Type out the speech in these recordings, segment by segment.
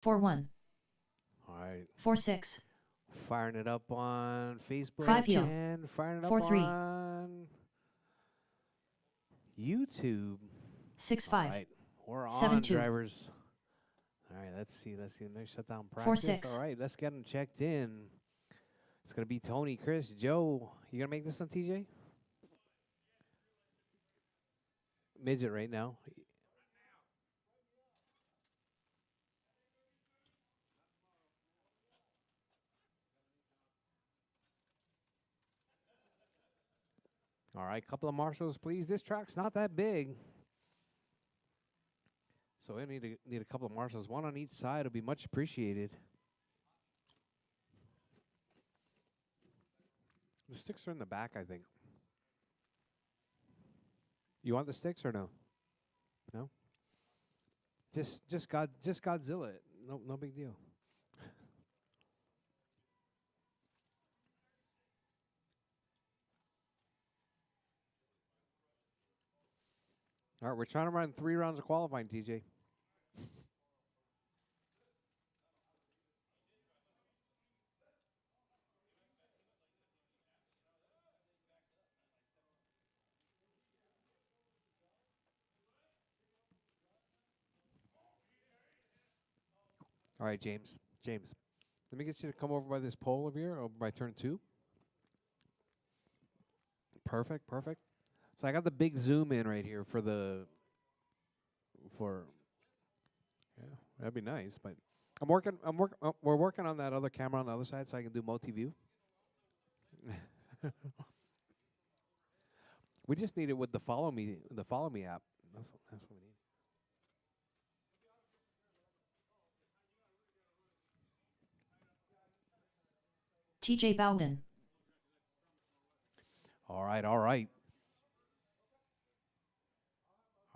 4-1. All right. 4-6. Firing it up on Facebook 5-2. and firing it up 4-3. on YouTube. 6-5. All right. We're on, 7-2. drivers. All right, let's see. Next shutdown practice. 4-6. All right, let's get them checked in. It's going to be Tony, Chris, Joe. You going to make this on TJ? Midget right now. All right, couple of marshals, please. This track's not that big. So we need a couple of marshals. One on each side will be much appreciated. The sticks are in the back, I think. You want the sticks or no? No? Just Godzilla it. No big deal. All right, we're trying to run 3 rounds of qualifying, TJ. All right, James. Let me get you to come over by this pole over here, over by turn 2. Perfect. So I got the big zoom in right here yeah, that'd be nice, but we're working on that other camera on the other side so I can do multi-view. We just need it with the follow me app. That's what we need. TJ Bowden. All right. All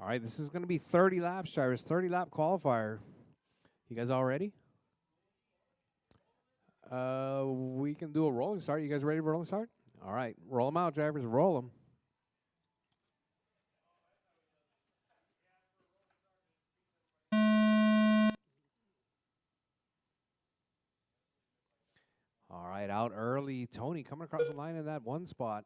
right, this is going to be 30 laps, drivers. 30 lap qualifier. You guys all ready? We can do a rolling start. You guys ready for rolling start? All right, roll them out, drivers. Roll them. All right, out early. Tony coming across the line in that one spot.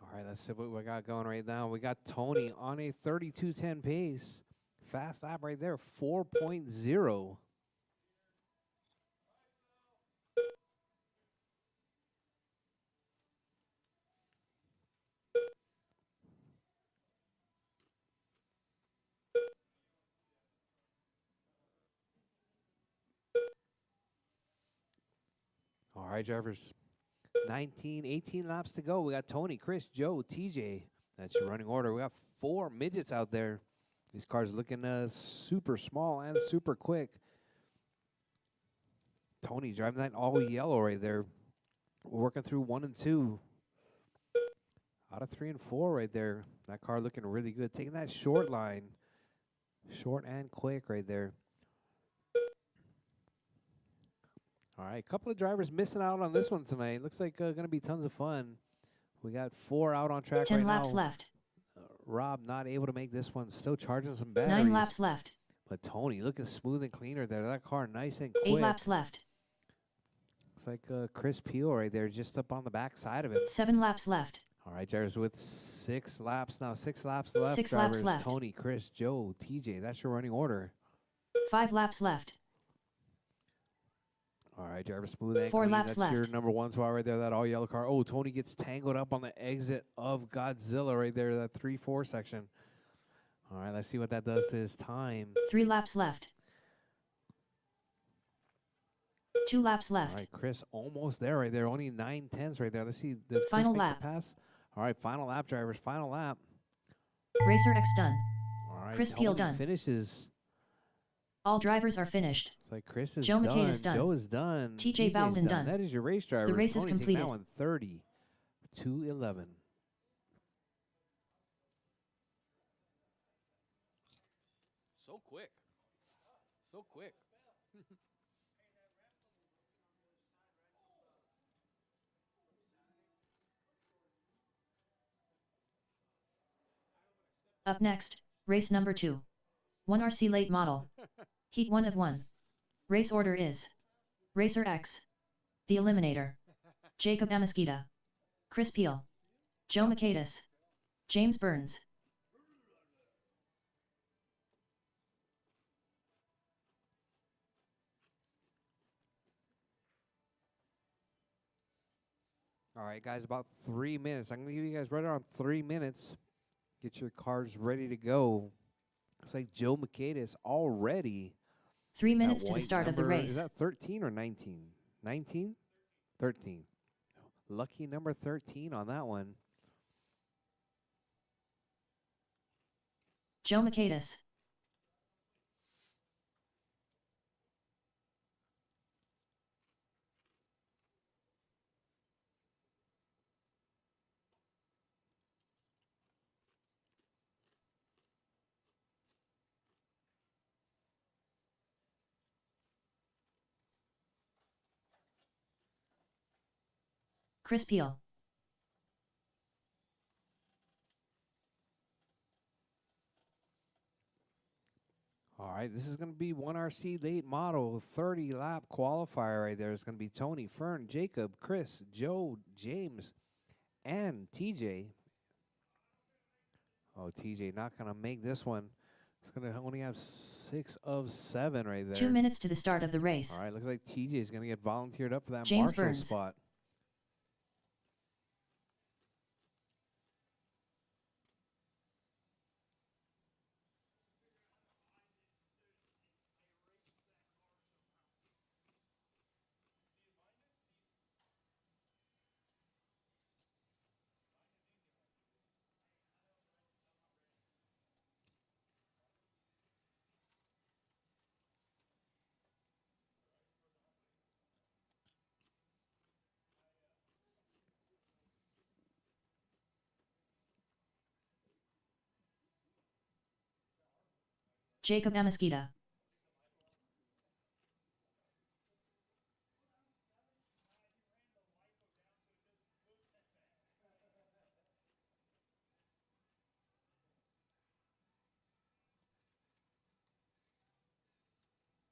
All right, let's see what we got going right now. We got Tony on a 32:10 pace. Fast lap right there, 4.0. All right, drivers. 18 laps to go. We got Tony, Chris, Joe, TJ. That's your running order. We got 4 midgets out there. These cars looking super small and super quick. Tony driving that all yellow right there. We're working through 1 and 2. Out of 3 and 4 right there. That car looking really good. Taking that short line. Short and quick right there. All right, a couple of drivers missing out on this one tonight. Looks like going to be tons of fun. We got 4 out on track 10 right now. 10 laps left. Rob not able to make this one. Still charging some batteries. 9 laps left. But Tony looking smooth and cleaner there. That car nice and quick. 8 laps left. Looks like Chris Peel right there just up on the back side of him. 7 laps left. All right, drivers with 6 laps now. 6 laps left. 6 drivers. laps left. Tony, Chris, Joe, TJ. That's your running order. 5 laps left. All right, driver smooth and 4 clean. laps That's left. your number 1 spot right there, that all yellow car. Oh, Tony gets tangled up on the exit of Godzilla right there, that 3-4 section. All right, let's see what that does to his time. 3 laps left. 2 laps left. All right, Chris almost there right there. Only 9/10 right there. Let's see. Does Final Chris make lap. the pass? All right, final lap, drivers. Final lap. Rchq done. All right, Chris Peel Tony done. finishes. All drivers are finished. It's like Chris is Joe done. McKay is done. Joe is done. TJ TJ's Bowden done. That is your race driver. The race is Tony completed. Now in 30-11. So quick. So quick. Up next, race number 2. 1 RC late model. Heat 1 of 1. Race order is Racer X, The Eliminator, Jacob Amesquita, Chris Peel, Joe Michaelis, James Burns. All right, guys, about 3 minutes. I'm going to give you guys right around 3 minutes. Get your cards ready to go. Looks like Joe Michaelis already 3 at minutes to the white start of the number. Is race. that 13 or 19? 19? 13. Lucky number 13 on that one. Joe Michaelis. Chris Peel. All right, this is going to be 1RC late model, 30 lap qualifier right there. It's going to be Tony, Fern, Jacob, Chris, Joe, James, and TJ. Oh, TJ not going to make this one. It's going to only have 6 of 7 right there. 2 minutes to the start of the race. All right, looks like TJ is going to get volunteered up for that James marshal Burns. spot. Jacob Amesquita.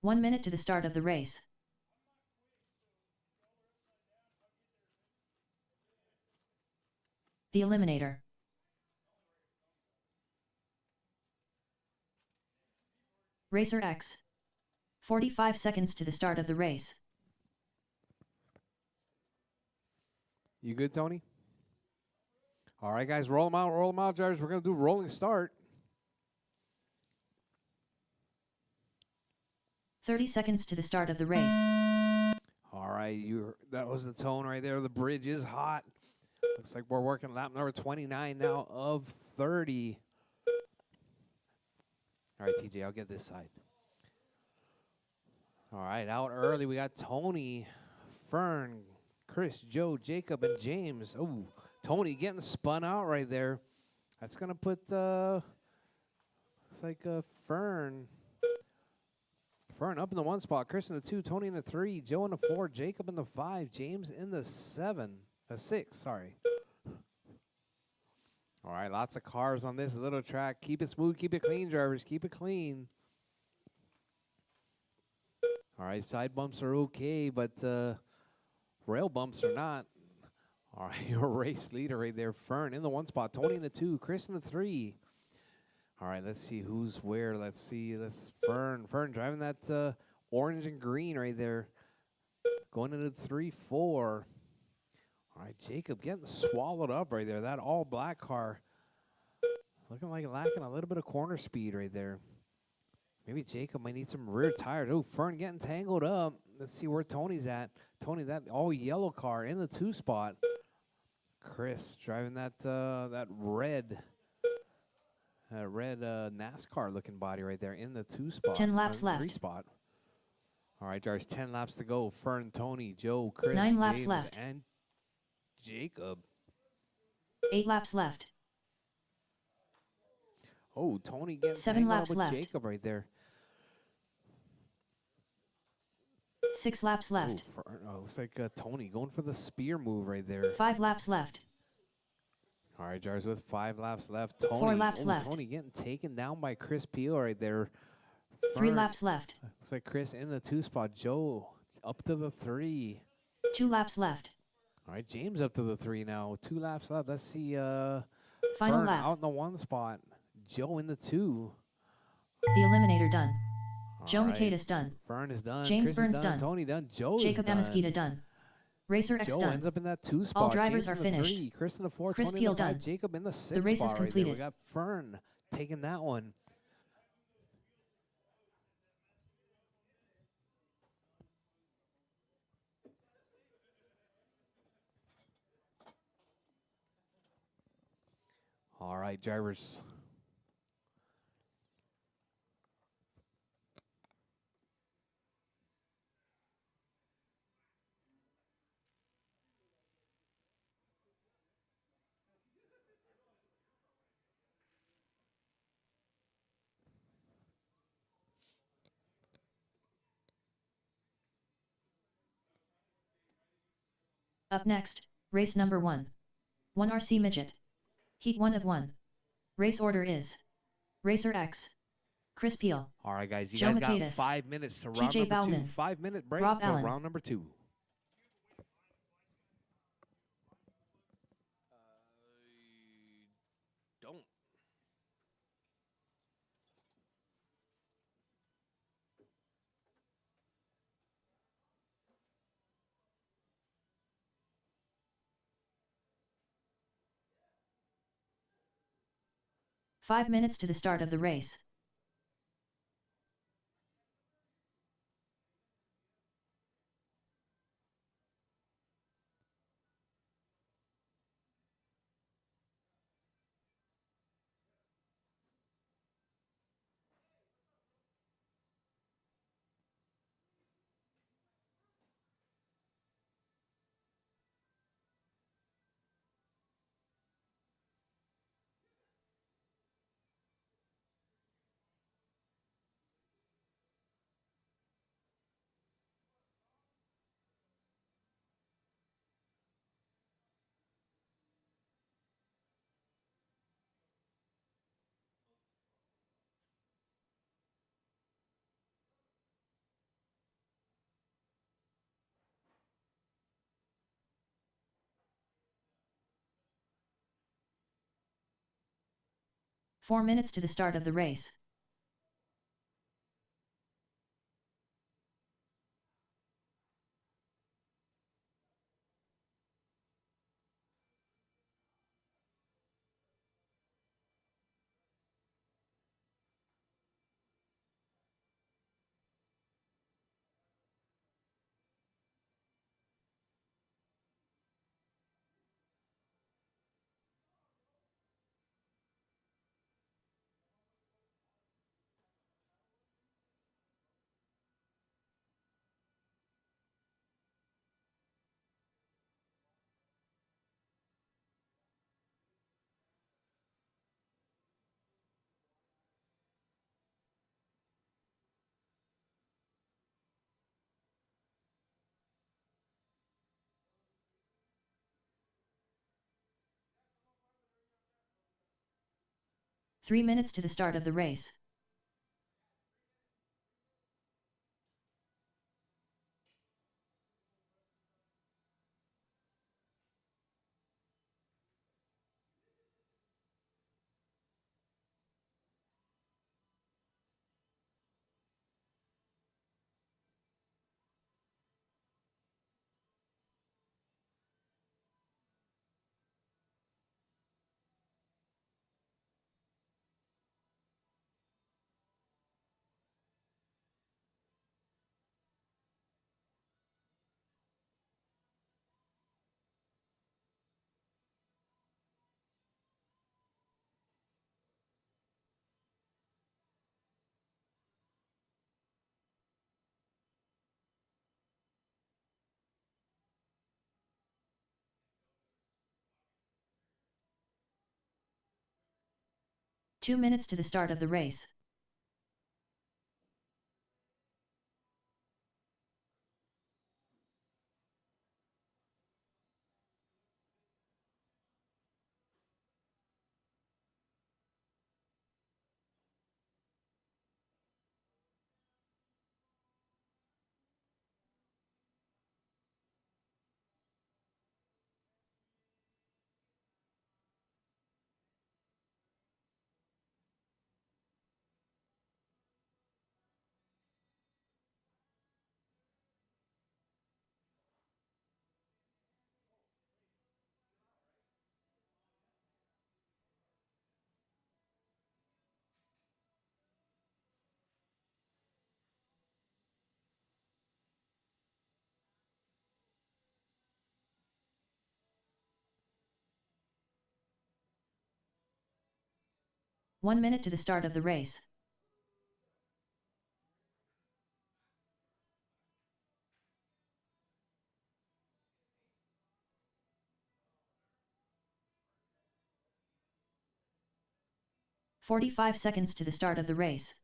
One minute to the start of the race. The Eliminator. Racer X. 45 seconds to the start of the race. You good, Tony? All right, guys, roll them out, drivers. We're going to do rolling start. 30 seconds to the start of the race. All right, that was the tone right there. The bridge is hot. Looks like we're working lap number 29 now of 30. All right, TJ, I'll get this side. All right, out early, we got Tony, Fern, Chris, Joe, Jacob, and James. Oh, Tony getting spun out right there. That's going to put, looks like Fern up in the 1 spot, Chris in the 2, Tony in the 3, Joe in the 4, Jacob in the 5, James in the 6, sorry. All right, lots of cars on this little track. Keep it smooth, keep it clean, drivers. Keep it clean. All right, side bumps are okay, but rail bumps are not. All right, your race leader right there, Fern in the 1 spot, Tony in the 2, Chris in the 3. All right, let's see who's where. Let's see. Fern driving that orange and green right there. Going into 3-4. All right, Jacob getting swallowed up right there. That all black car looking like lacking a little bit of corner speed right there. Maybe Jacob might need some rear tires. Oh, Fern getting tangled up. Let's see where Tony's at. Tony, that all yellow car in the 2 spot. Chris driving that red NASCAR looking body right there in the 2 spot. 10 laps left. 3 spot. All right, there's 10 laps to go. Fern, Tony, Joe, Chris, 9 laps James, left. and Jacob. 8 laps left. Oh, Tony getting 7 tangled up laps with left. Jacob right there. 6 laps left. Looks like Tony going for the spear move right there. 5 laps left. All right, Jars with 5 laps left. Tony, 4 laps left. Tony getting taken down by Chris Peel right there. 3 laps left. Looks like Chris in the 2 spot. Joe up to the 3. 2 laps left. All right, James up to the 3 now. 2 laps left. Let's see. Final Fern lap. out in the 1 spot. Joe in the 2. The eliminator done. Joe All right. Mikaitis done. Fern is done. James Chris Burns is done. done. Tony done. Joe Jacob is done. Amaskita done. Racer X Joe done. ends up in that 2 spot. All drivers James are in the finished. 3. Chris in the 4. Chris Tony in Peel the 5. done. Jacob in the 6 The race spot is right there. completed. We got Fern taking that one. All right, drivers. Up next, race number 1. 1 RC Midget. Heat 1 of 1. Race order is Racer X. Chris Peel. All right, guys. You Joe guys got Mikaitis. 5 minutes to round TJ number 2. Bowden. 5-minute break Rob to Allen. round number 2. Don't. Five minutes to the start of the race. Four minutes to the start of the race. Three minutes to the start of the race. Two minutes to the start of the race. 1 minute to the start of the race. "45 seconds to the start of the race.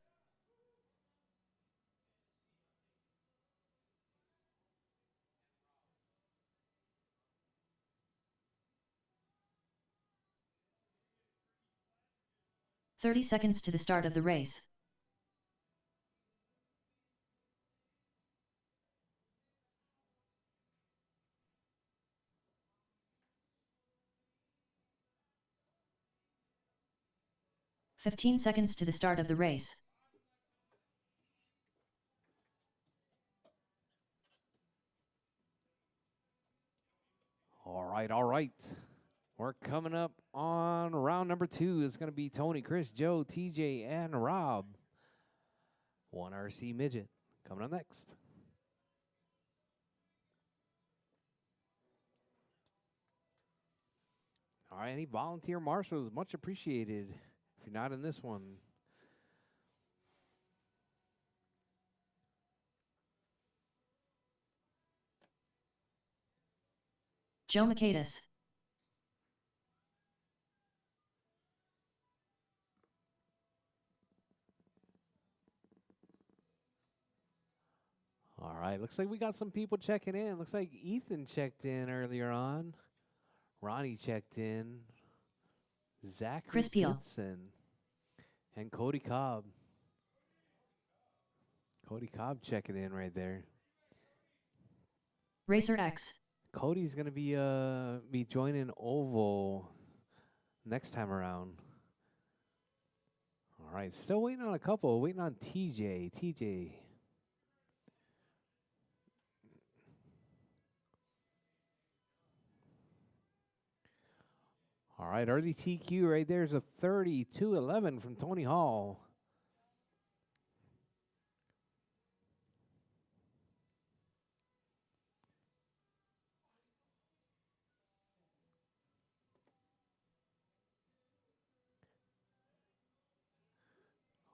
"30 seconds to the start of the race. "15 seconds to the start of the race. All right, all right. We're coming up on round number 2. It's going to be Tony, Chris, Joe, TJ, and Rob. 1RC Midget coming up next. All right, any volunteer marshals, much appreciated. If you're not in this one, Joe Makaitis. all right, looks like we got some people checking in. Looks like Ethan checked in earlier on. Ronnie checked in. Zachary Chris Peel. Goodson. And Cody Cobb. Cody Cobb checking in right there. Rchq. Cody's gonna be joining Oval next time around. All right, still waiting on a couple. Waiting on TJ. TJ. All right, early TQ right there's a 32-11 from Tony Hall.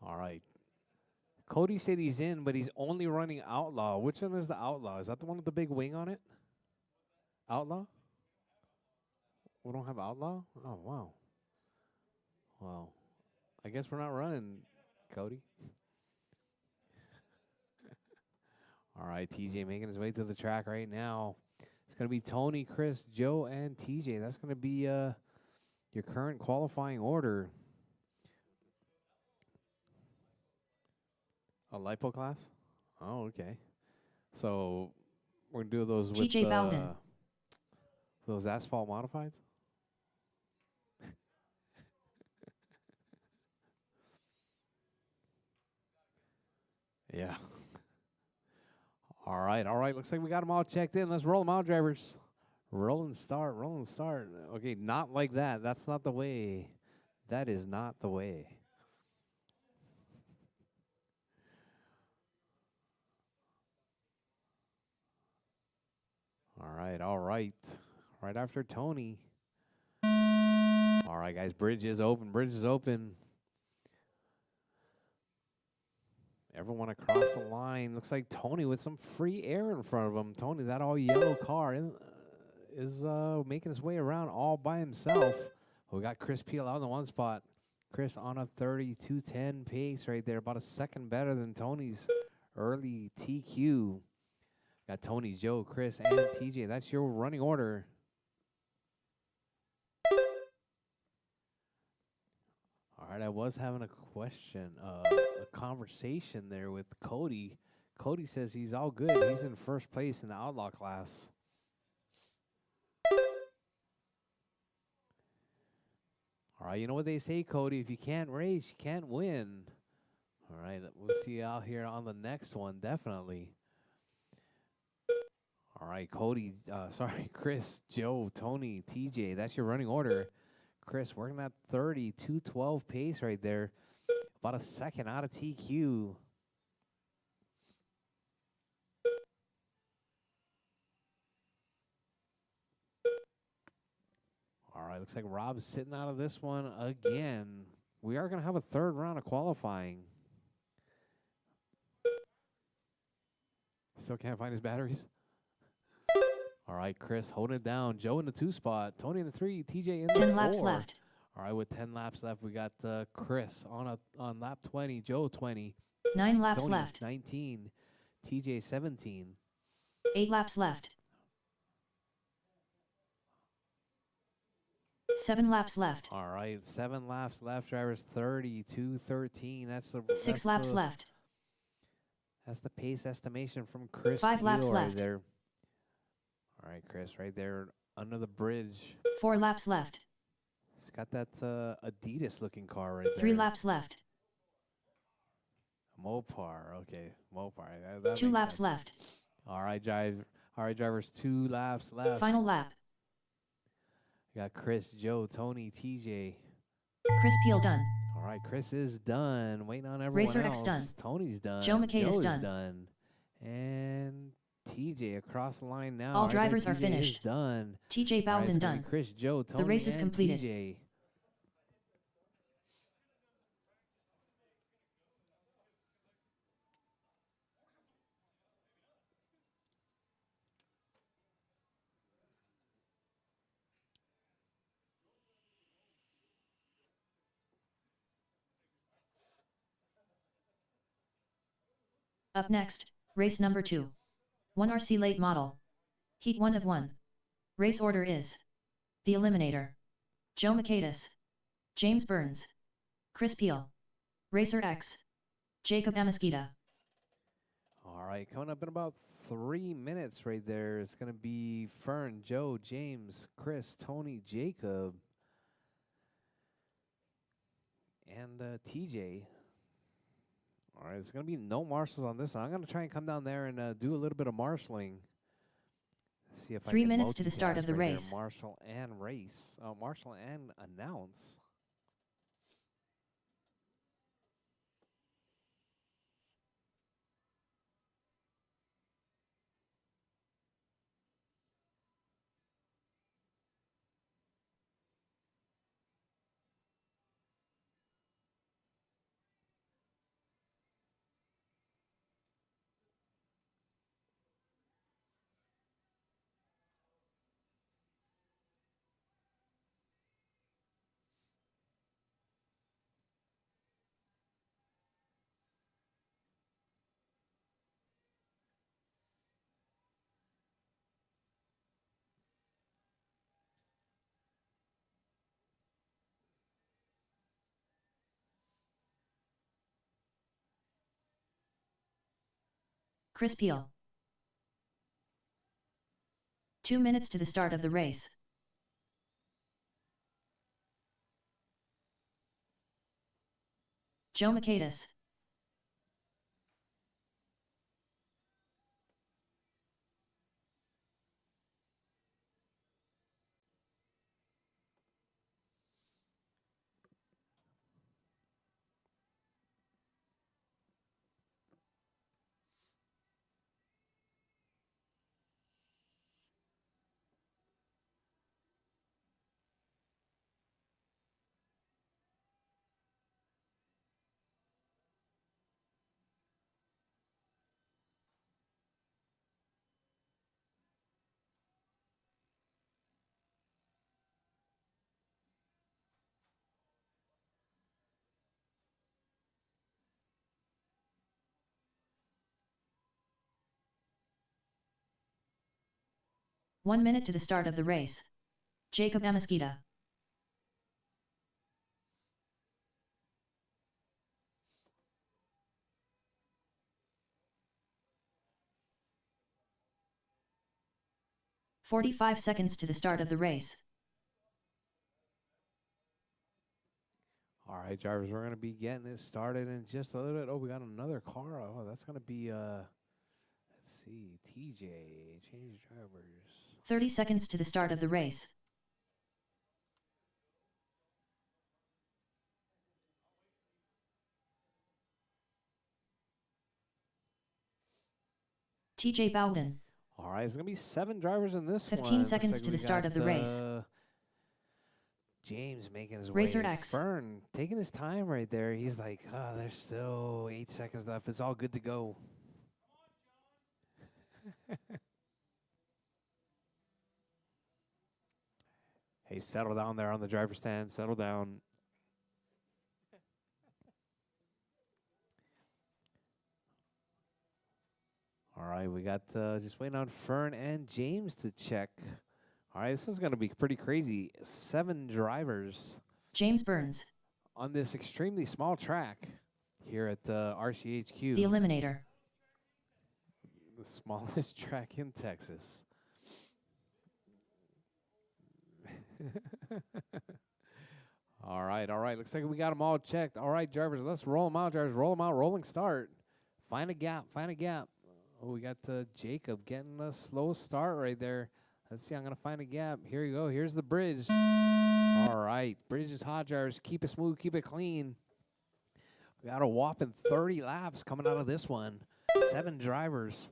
All right. Cody said he's in, but he's only running Outlaw. Which one is the Outlaw? Is that the one with the big wing on it? Outlaw? We don't have Outlaw? Oh, wow. Wow. I guess we're not running, Cody. All right, TJ making his way to the track right now. It's going to be Tony, Chris, Joe, and TJ. That's going to be your current qualifying order. A lipo class? Oh, okay. So we're going to do those with TJ Bowden. those asphalt modifieds? Yeah. All right, all right. Looks like we got them all checked in. Let's roll them out, drivers. Roll and start, roll and start. Okay, not like that. That's not the way. That is not the way. All right, all right. Right after Tony. All right, guys. Bridge is open. Bridge is open. Everyone across the line. Looks like Tony with some free air in front of him. Tony, that all yellow car is making his way around all by himself. We got Chris Peel out in the one spot. Chris on a 32:10 pace right there, about a second better than Tony's early TQ. Got Tony, Joe, Chris, and TJ. That's your running order. All right, I was having a question, a conversation there with Cody. Cody says he's all good. He's in first place in the outlaw class. All right, you know what they say, Cody? If you can't race, you can't win. All right, we'll see you out here on the next one, definitely. All right, Cody, Chris, Joe, Tony, TJ, that's your running order. Chris working that 32:12 pace right there. About a second out of TQ. All right, looks like Rob's sitting out of this one again. We are going to have a third round of qualifying. Still can't find his batteries. All right, Chris holding it down. Joe in the 2 spot. Tony in the 3. TJ in the 4. 10 laps left. All right, with 10 laps left, we got Chris on lap 20. Joe 20. 9 laps Tony left. 19. TJ 17. 8 laps left. 7 laps left. All right, 7 laps left. Drivers 32:13. That's the 6 laps left. That's the pace estimation from Chris. 5 laps right left. There. All right, Chris, right there under the bridge. 4 laps left. He's got that Adidas looking car right there. 3 laps left. Mopar, okay, Mopar. That 2 makes laps sense. left. All right, drivers, 2 laps left. Final lap. We got Chris, Joe, Tony, TJ. Chris Peel done. All right, Chris is done. Waiting on everyone Racer else. X done. Tony's done. Joe McKay is done. done. And TJ across the line now. All drivers are finished. Is done. TJ Bowden done. Chris, Joe, Tony, the race is and completed. TJ. Up next, race number 2. 1 RC late model. Heat 1 of 1. Race order is the Eliminator. Joe Makaitis. James Burns. Chris Peel. Racer X. Jacob Amesquita. All right, coming up in about 3 minutes right there. It's going to be Fern, Joe, James, Chris, Tony, Jacob, and TJ. All right, it's going to be no marshals on this one. I'm going to try and come down there and do a little bit of marshalling. See if 3 I can minutes to the start of the right race. There. Marshal and race. Marshal and announce. Chris Peel. 2 minutes to the start of the race. Joe Makaitis. One minute to the start of the race. Jacob Amesquita. "45 seconds to the start of the race. All right, drivers, we're going to be getting this started in just a little bit. Oh, we got another car. Oh, that's going to be, let's see, TJ, change drivers. 30 seconds to the start of the race. TJ Bowden. All right, it's going to be 7 drivers in this 15 one. 15 seconds to the start of the race. James making his Racer way. X. Fern taking his time right there. He's like, oh, there's still 8 seconds left. It's all good to go. Hey, settle down there on the driver's stand. Settle down. All right, we got just waiting on Fern and James to check. All right, this is going to be pretty crazy. 7 drivers. James Burns. On this extremely small track here at RCHQ. The Eliminator. The smallest track in Texas. All right. Looks like we got them all checked. All right, drivers, let's roll them out, drivers. Roll them out. Rolling start. Find a gap. Oh, we got Jacob getting a slow start right there. Let's see. I'm going to find a gap. Here you go. Here's the bridge. All right. Bridge is hot, drivers. Keep it smooth. Keep it clean. We got a whopping 30 laps coming out of this one. 7 drivers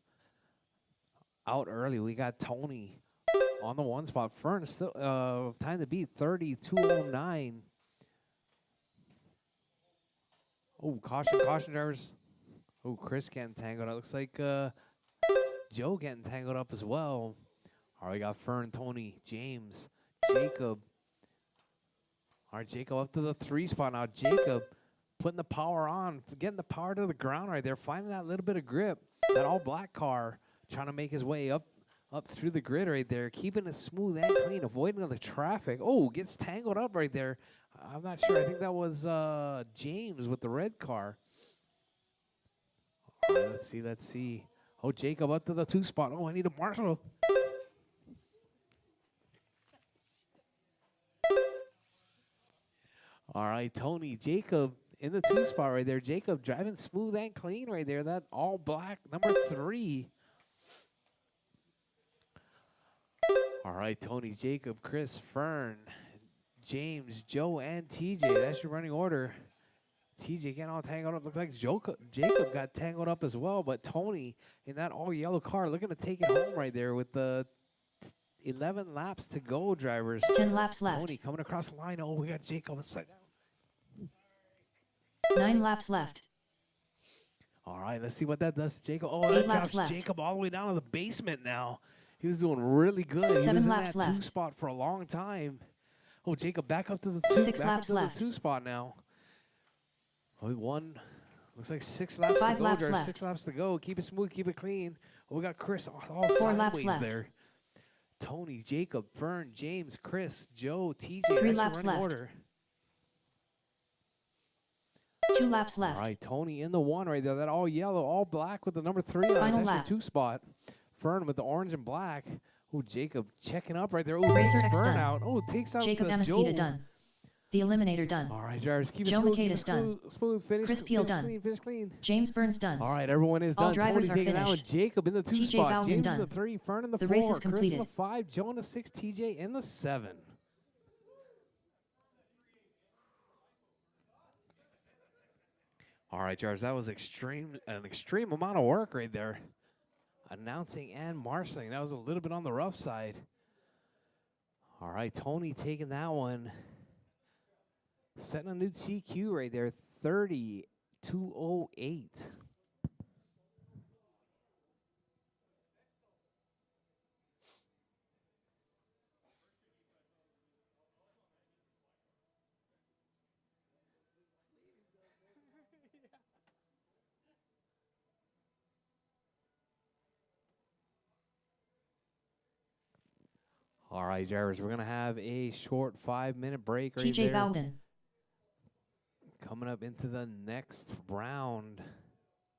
out early. We got Tony on the 1 spot. Fern still time to beat 32:09. Oh, caution, drivers. Oh, Chris getting tangled up. Looks like Joe getting tangled up as well. All right, we got Fern, Tony, James, Jacob. All right, Jacob up to the 3 spot now. Jacob putting the power on, getting the power to the ground right there, finding that little bit of grip. That all-black car trying to make his way up through the grid right there, keeping it smooth and clean, avoiding the traffic. Oh, gets tangled up right there. I'm not sure. I think that was James with the red car. All right, let's see. Oh, Jacob up to the 2 spot. Oh, I need a marshal. All right, Tony, Jacob in the 2 spot right there. Jacob driving smooth and clean right there. That all black number 3. All right, Tony, Jacob, Chris, Fern, James, Joe, and TJ. That's your running order. TJ getting all tangled up. Looks like Jacob got tangled up as well, but Tony in that all yellow car looking to take it home right there with the 11 laps to go, drivers. 10 laps left. Tony coming across the line. Oh, we got Jacob upside down. 9 laps left. All right, let's see what that does to Jacob. Oh, 8 that laps drops left. Jacob all the way down to the basement now. He was doing really good. He 7 was in laps that left. 2 spot for a long time. Oh, Jacob back up to the 2. 6 back laps up to left. the 2 spot now. Oh, we won. Looks like 6 laps 5 to go. laps There's left. 6 laps to go. Keep it smooth. Keep it clean. Oh, we got Chris all 4 laps sideways left. there. Tony, Jacob, Fern, James, Chris, Joe, TJ. 3 That's your laps running left. order. 2 laps left. All right, Tony in the 1 right there. That all yellow, all black with the number 3 on it. Final That's lap. your 2 spot. Fern with the orange and black. Oh, Jacob checking up right there. Oh, Racer takes X Fern done. out. Oh, takes out Jacob Joe. Amesquita done. The Eliminator done. All right, drivers, keep it Joe smooth. Keep Maqueda's it done. smooth. Finish, Chris Peel finish done. clean. Finish clean. James Burns done. All right, everyone is All done. drivers Tony are taking that one. finished. Jacob in the 2 TJ spot. Bowden James done. in the 3. Fern in the The 4. race is Chris in the completed. 5. Joe in the 6. TJ in the 7. All right, drivers, that was an extreme amount of work right there. Announcing and marshaling. That was a little bit on the rough side. All right, Tony taking that one. Setting a new TQ right there, 30:208. All right, drivers, we're going to have a short 5-minute break right TJ there. Bowden. Coming up into the next round.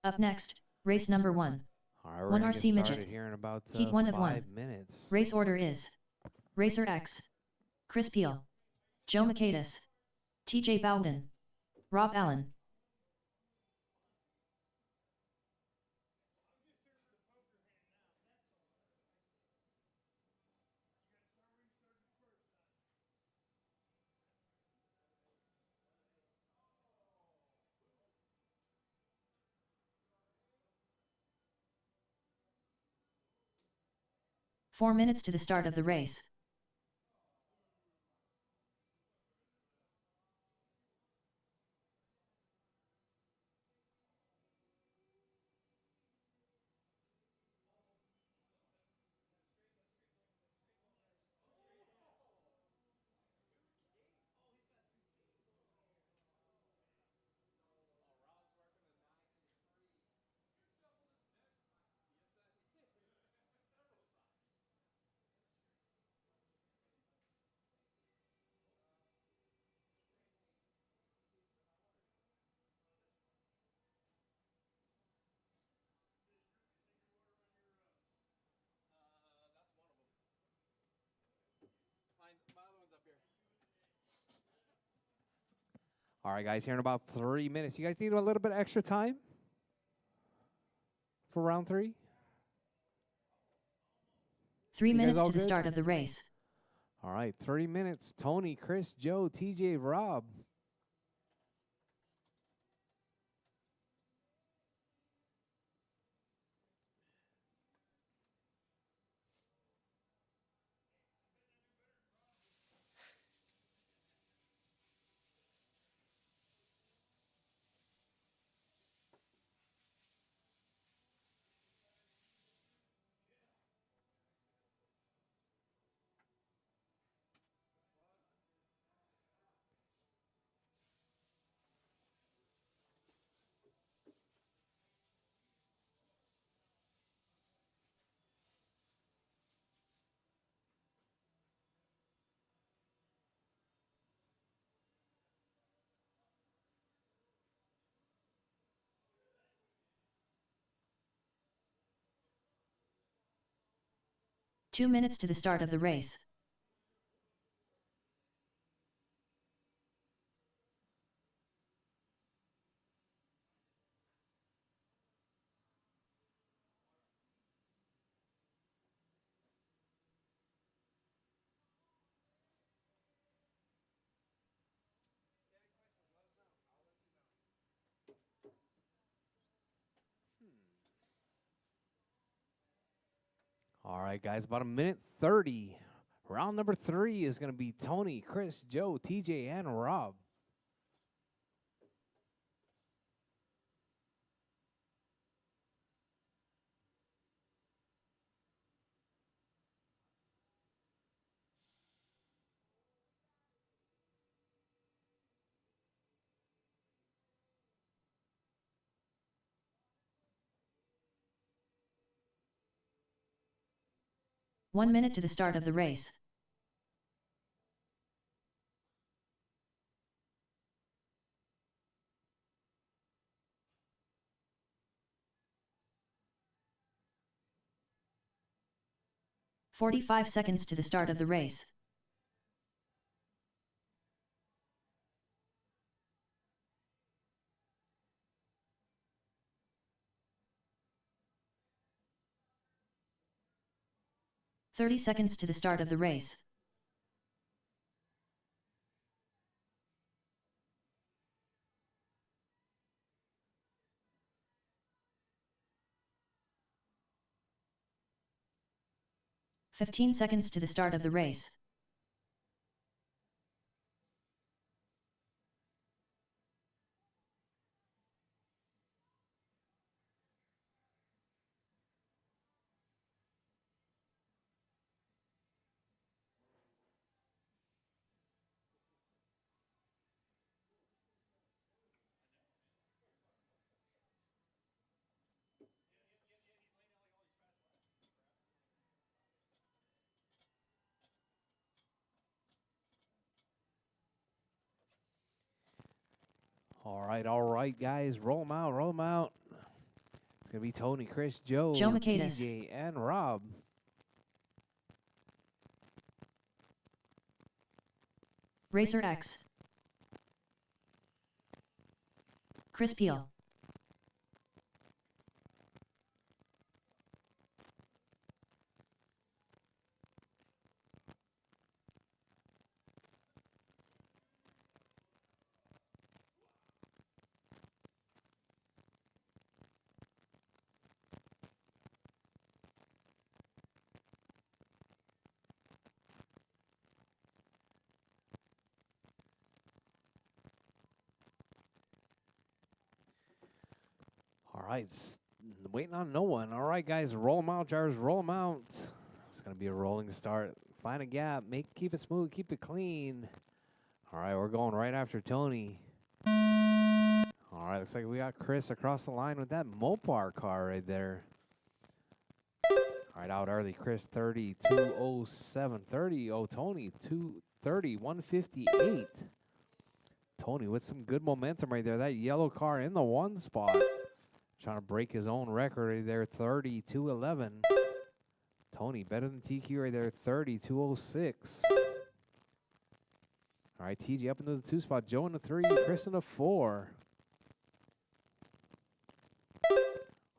Up next, race number 1. All right, we're 1 going to RC get started midget. here in about Heat 1 of 5 1. minutes. Race order is Racer X, Chris Peel, Joe Maquedas, TJ Bowden, Rob Allen. Four minutes to the start of the race. All right, guys, here in about 3 minutes. You guys need a little bit extra time for round 3? 3 You guys minutes all to the good? start of the race. All right, 30 minutes. Tony, Chris, Joe, TJ, Rob. Two minutes to the start of the race. All right, guys, about 1:30. Round number 3 is going to be Tony, Chris, Joe, TJ, and Rob. One minute to the start of the race. "45 seconds to the start of the race. "30 seconds to the start of the race. "15 seconds to the start of the race. All right, guys, roll them out, roll them out. It's going to be Tony, Chris, Joe, Joe Michaelis. TJ, and Rob. Rchq. Chris Peel. All right, waiting on no one. All right, guys, roll them out, Jars, roll them out. It's going to be a rolling start. Find a gap, keep it smooth, keep it clean. All right, we're going right after Tony. All right, looks like we got Chris across the line with that Mopar car right there. All right, out early, Chris, 30-207. 30, oh, Tony, 230, 158. Tony with some good momentum right there. That yellow car in the 1 spot. Trying to break his own record right there, 30-211. Tony better than TQ right there, 30-206. All right, TJ up into the 2 spot. Joe in the 3, Chris in the 4.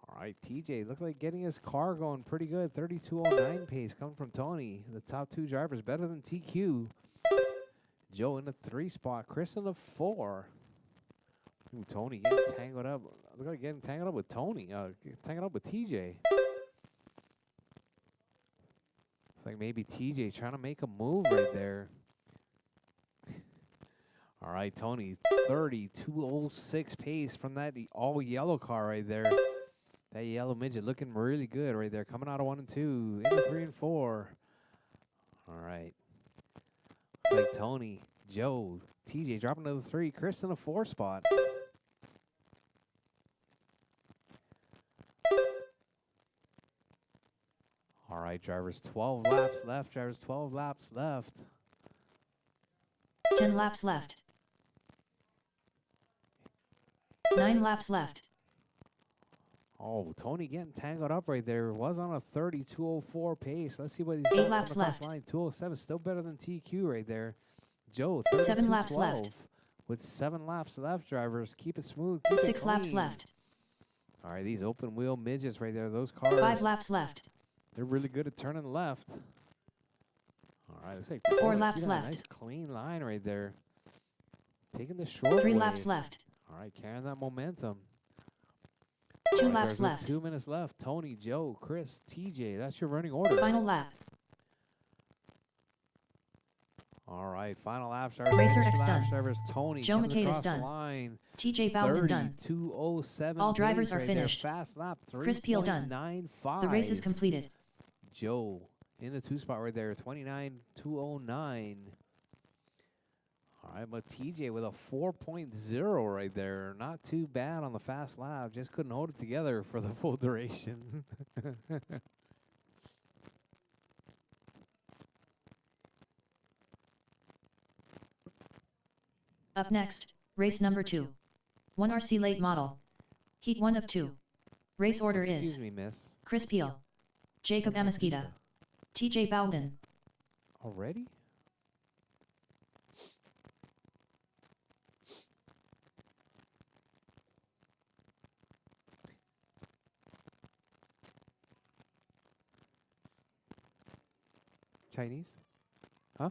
All right, TJ looks like getting his car going pretty good. 32.09 pace coming from Tony. The top 2 drivers better than TQ. Joe in the 3 spot. Chris in the 4. Ooh, Tony getting tangled up. Look like getting tangled up with Tony. Tangled up with TJ. It's like maybe TJ trying to make a move right there. All right, Tony, 32.06 pace from that all yellow car right there. That yellow midget looking really good right there. Coming out of 1 and 2, into 3 and 4. All right. Looks like Tony, Joe, TJ dropping to the 3. Chris in the 4 spot. All right, drivers, 12 laps left. Drivers, 12 laps left. 10 laps left. 9 laps left. Oh, Tony getting tangled up right there. Was on a 32.04 pace. Let's see what he's 8 got laps from across left. the line. 207, still better than TQ right there. Joe, 7 laps 32.12. left. With 7 laps left, drivers. Keep it smooth. Keep 6 it laps clean. left. All right, these open wheel midgets right there. Those cars. 5 laps left. They're really good at turning left. All right, let's say 4 Tony, laps keep that left. Nice clean line right there. Taking the short 3 way. laps left. All right, carrying that momentum. 2 All right, laps guys, with left. 2 minutes left. Tony, Joe, Chris, TJ. That's your running order. Final lap. All right, final lap drivers. Racer finish X lap done. drivers. Tony Joe comes Makeda's across done. the line. TJ Bowden done. 32.07 All drivers pace are right finished. There. Fast lap. Chris Peel done. 3:29.5. The race is completed. Joe in the 2 spot right there. 29.209. All right, but TJ with a 4.0 right there. Not too bad on the fast lap. Just couldn't hold it together for the full duration. Up next, race number 2. 1 RC late model. Heat 1 of 2. Race order Excuse is me, miss. Chris Peel, Jacob Where's my Amesquita, pizza? TJ Bowden. Already? Chinese? Huh?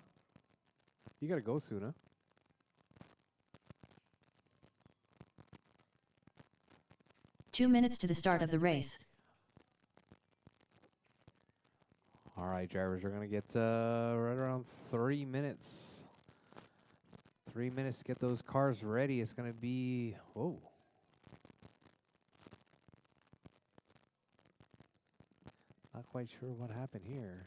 You gotta go soon, huh? Two minutes to the start of the race. All right, drivers, we're gonna get right around 3 minutes. 3 minutes to get those cars ready. It's gonna be whoa. Not quite sure what happened here.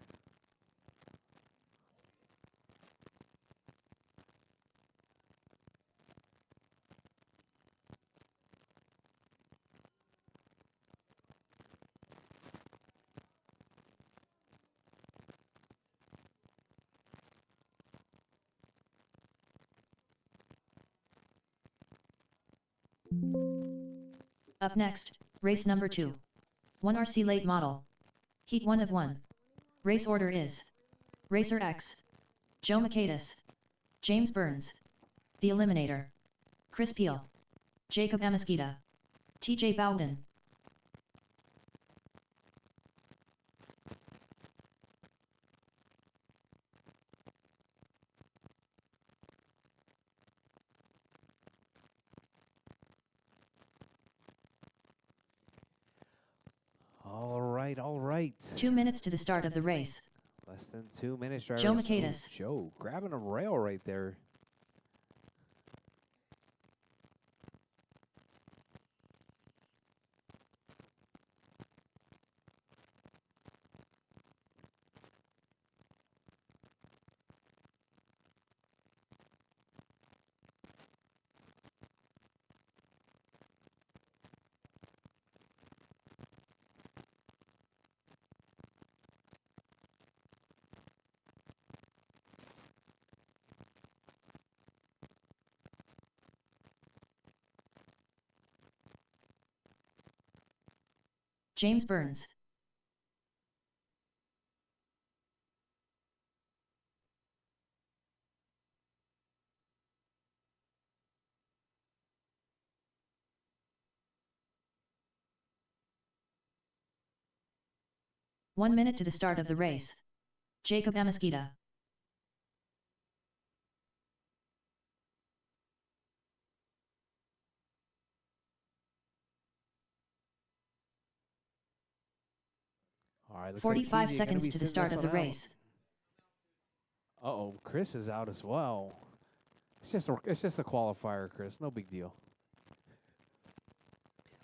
Up next, race number 2. 1 RC late model. Heat 1 of 1. Race order is Racer X, Joe Makedas, James Burns, The Eliminator, Chris Peel, Jacob Amesquita, TJ Bowden. All right. 2 minutes to the start of the race. Less than 2 minutes, drivers. Joe Makedas. Ooh, Joe grabbing a rail right there. James Burns. 1 minute to the start of the race. Jacob Amesquita. All right, looks like 45 TJ gonna seconds be to the sitting start this of the one out. race. Uh-oh, Chris is out as well. It's just a qualifier, Chris. No big deal.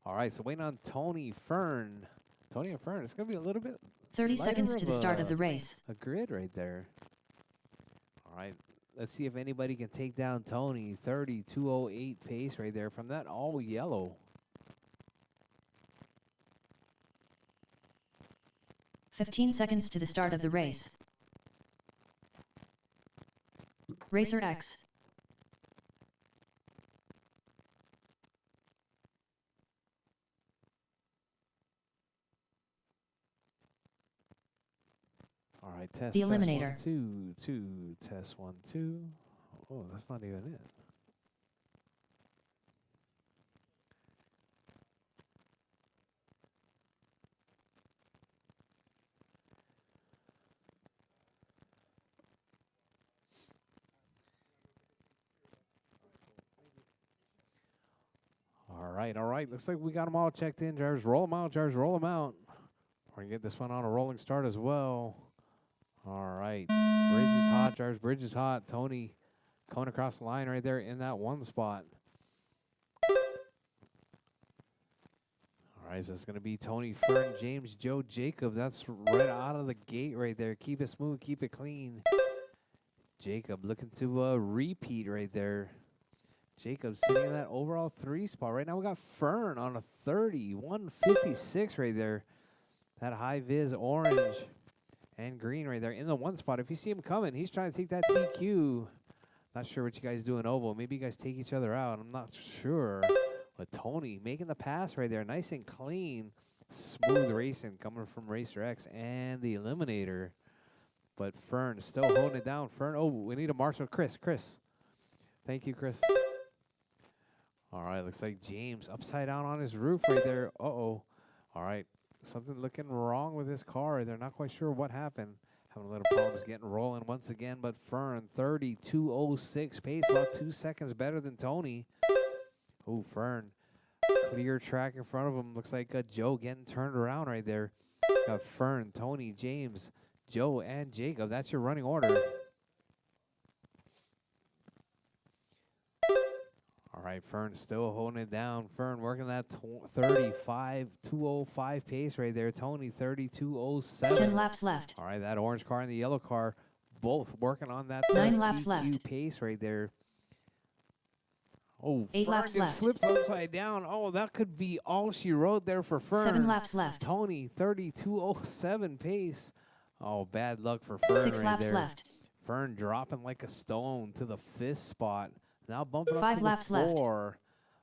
All right, so waiting on Tony Fern. Tony and Fern. It's gonna be a little bit 30 lighter seconds to the start of the race. a grid right there. All right, let's see if anybody can take down Tony. 32:08 pace right there from that all yellow. 15 seconds to the start of the race. Rchq. All right, test. The test, Eliminator. 1, 2, 2. Test 1, 2. Oh, that's not even it. All right. Looks like we got them all checked in. Drivers, roll them out. Drivers, roll them out. We're going to get this one on a rolling start as well. All right. Bridge is hot. Drivers, bridge is hot. Tony coming across the line right there in that one spot. All right, so it's going to be Tony, Fern, James, Joe, Jacob. That's right out of the gate right there. Keep it smooth. Keep it clean. Jacob looking to repeat right there. Jacob sitting in that overall 3 spot. Right now we got Fern on a 30, 156 right there. That high vis orange and green right there in the 1 spot. If you see him coming, he's trying to take that TQ. Not sure what you guys do in oval. Maybe you guys take each other out. I'm not sure. But Tony making the pass right there. Nice and clean. Smooth racing coming from Rchq and the Eliminator. But Fern still holding it down. Fern, oh, we need a marshal. Chris. Thank you, Chris. All right, looks like James upside down on his roof right there. Uh-oh. All right, something looking wrong with his car. They're not quite sure what happened. Having a little problems getting rolling once again, but Fern, 32:06 pace, about 2 seconds better than Tony. Oh, Fern, clear track in front of him. Looks like Joe getting turned around right there. Got Fern, Tony, James, Joe, and Jacob. That's your running order. All right, Fern still holding it down. Fern working that 2:05 pace right there. Tony, 32:07. 10 laps left. All right, that orange car and the yellow car both working on that 9 laps TQ left. pace right there. Oh, 8 Fern laps just left. flips upside down. Oh, that could be all she wrote there for Fern. 7 laps left. Tony, 32:07 pace. Oh, bad luck for Fern 6 right laps there. left. Fern dropping like a stone to the 5th spot. Now bumping up 5 to laps the 4.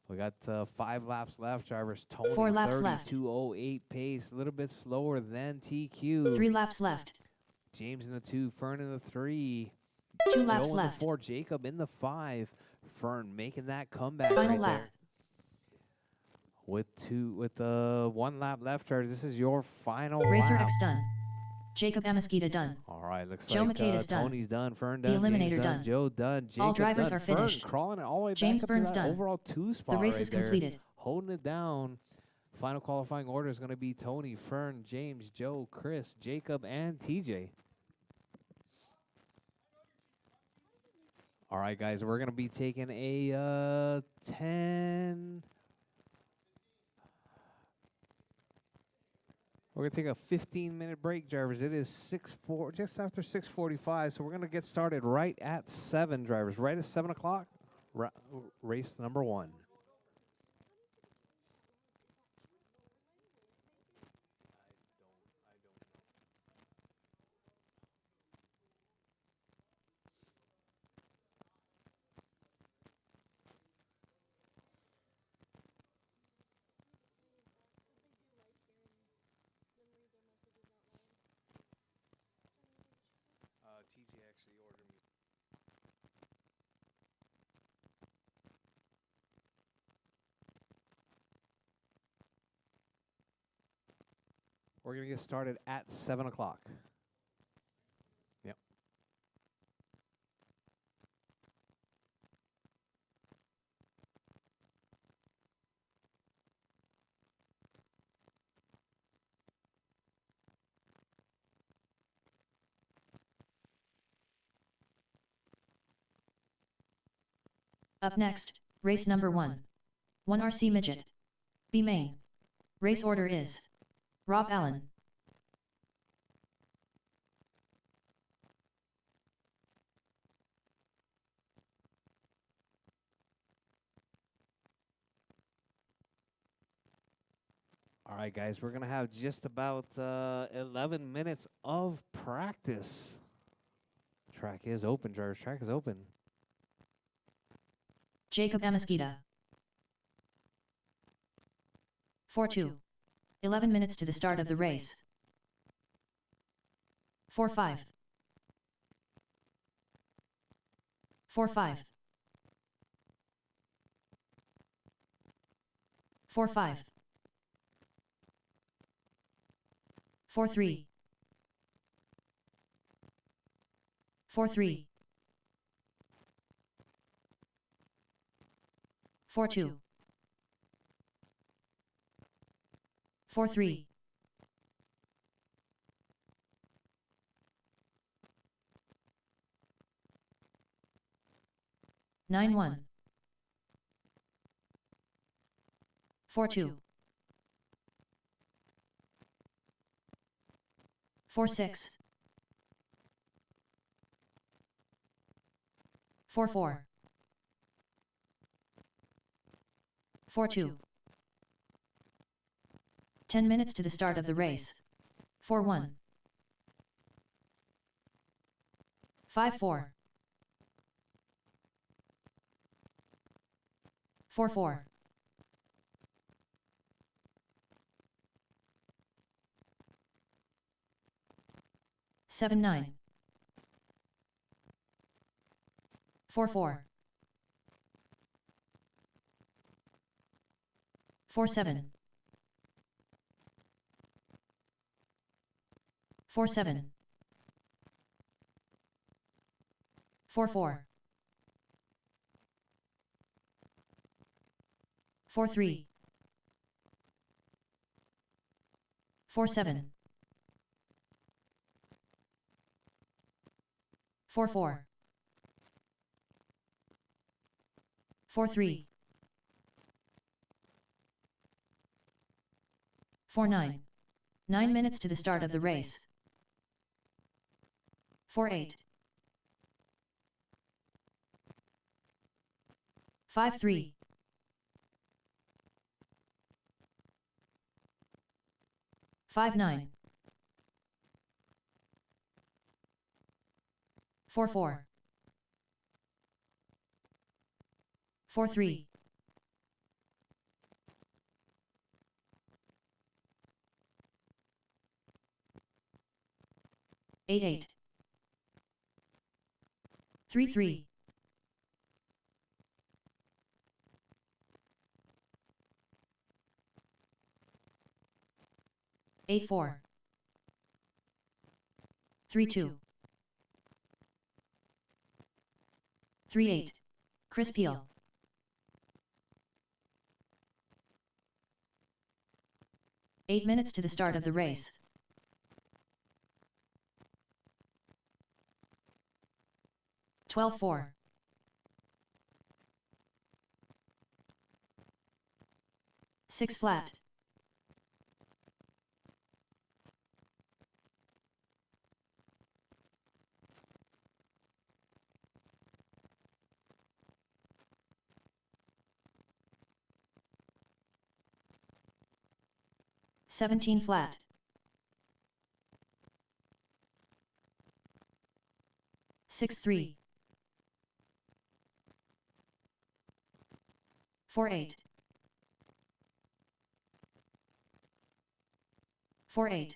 We got 5 laps left. Drivers Tony, 4 laps left. 32:08 pace. A little bit slower than TQ. 3 laps left. James in the 2. Fern in the 3. 2 Joe laps in left. the 4. Jacob in the 5. Fern making that comeback Final right lap. there. With 1 lap left, drivers. This is your final Rchq lap. done. Jacob Amesquita done. All right, looks Joe like Makeda's done. Tony's done, Fern The done, James Eliminator done, done. Joe done, Jacob All drivers done. are Fern finished. crawling it all the way James back Burns up to that done. overall 2 spot The race right is there. completed. Holding it down. Final qualifying order is going to be Tony, Fern, James, Joe, Chris, Jacob, and TJ. All right, guys, we're going to be taking a 10... We're going to take a 15-minute break, drivers. It is just after 6:45, so we're going to get started right at 7, drivers. Right at 7 o'clock, race number 1. TJ actually ordered me. We're going to get started at 7 o'clock. Yep. Up next, race number 1. 1 RC Midget. B main. Race order is Rob Allen. All right, guys, we're going to have just about 11 minutes of practice. Track is open, driver's track is open. Jacob Amesquita. 4-2. 11 minutes to the start of the race. 4-5. 4-5. 4-5. 4-3. 4-3. 4-2. 4-3. 9-1. 4-2. 4-6. 4-4. 4-2. 10 minutes to the start of the race. 4-1. 5-4. 4-4. 7-9. 4-4. 4-7. 4-7. 4-4. 4-3. 4-7. 4-4. 4-3. 4-9. 9 minutes to the start of the race. 4-8. 5-3. 5-9. 4-4. 4-3. 8-8. 3-3. 8-4. 3-2. 3-8. Chris Peel. 8 minutes to the start of the race. 12-4. 6 flat. 17 flat. 6-3. 4-8. 4-8.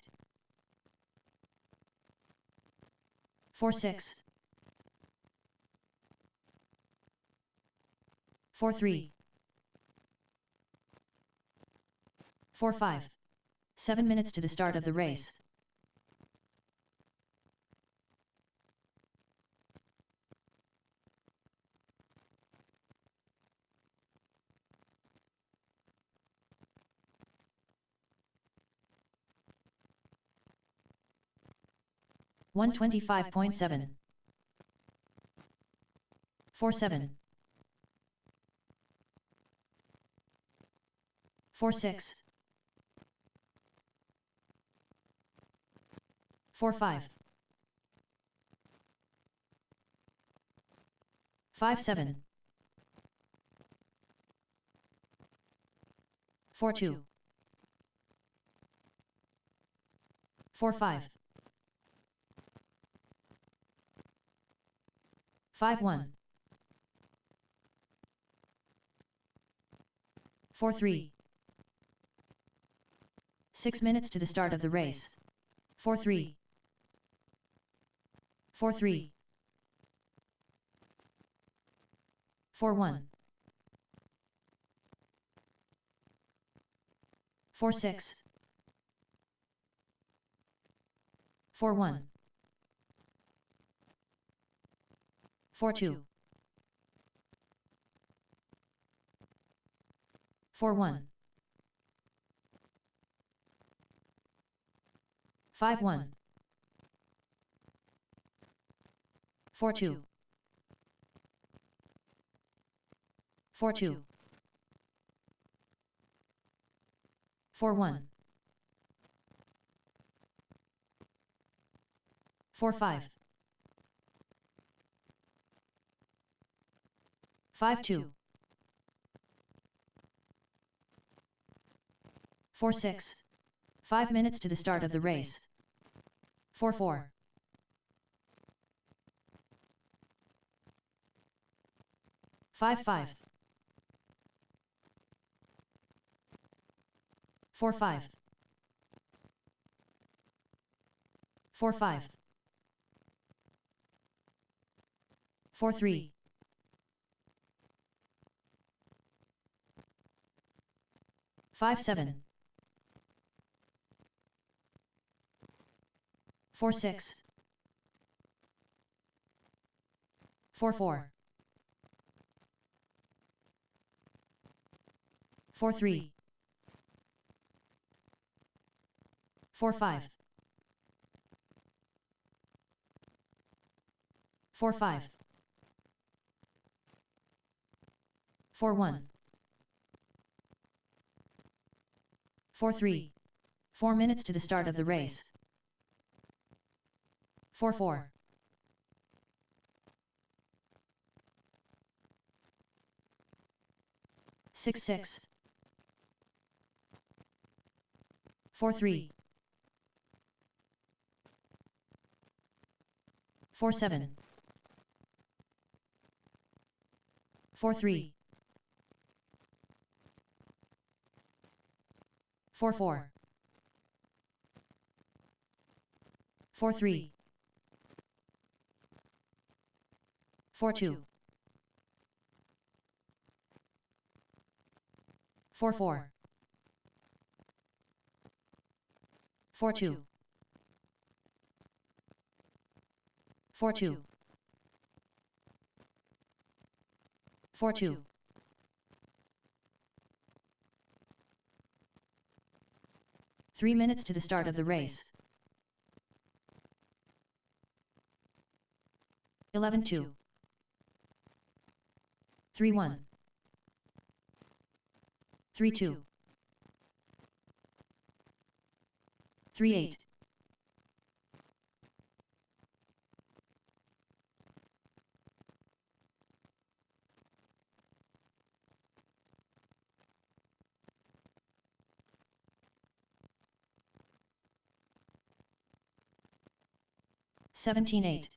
4-6. 4-3. 4-5. 7 minutes to the start of the race. One 25.7. 47. 46. 45. 57. 42. 45. 51. 43. 6 minutes to the start of the race. 43. 43. 41. 46. 41. 42. 41. 51. 42. 42. 41. 45. 52. 46. 5 minutes to the start of the race. 44. 55. 45. 45. 43. 57. 46. 44. 43. 45. 45. 41. 43. 4 minutes to the start of the race. 44. 66. 43. 47. 43. 44. 43. 42. 44. 42. 42. 42. 3 minutes to the start of the race. 11-2. 3-1. 3-2. 3-8. 17-8.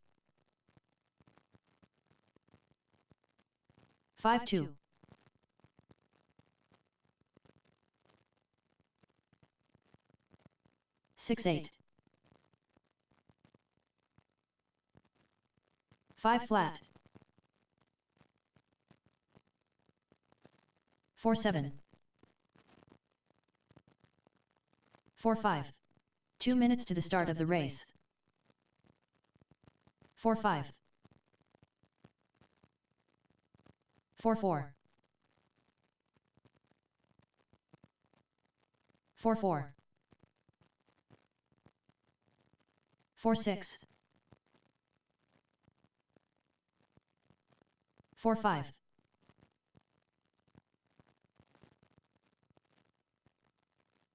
5-2. 6-8. 5 flat. 4-7. 4-5. 2 minutes to the start of the race. 4-5. 4-4. 4-4. 4-6. 4-5.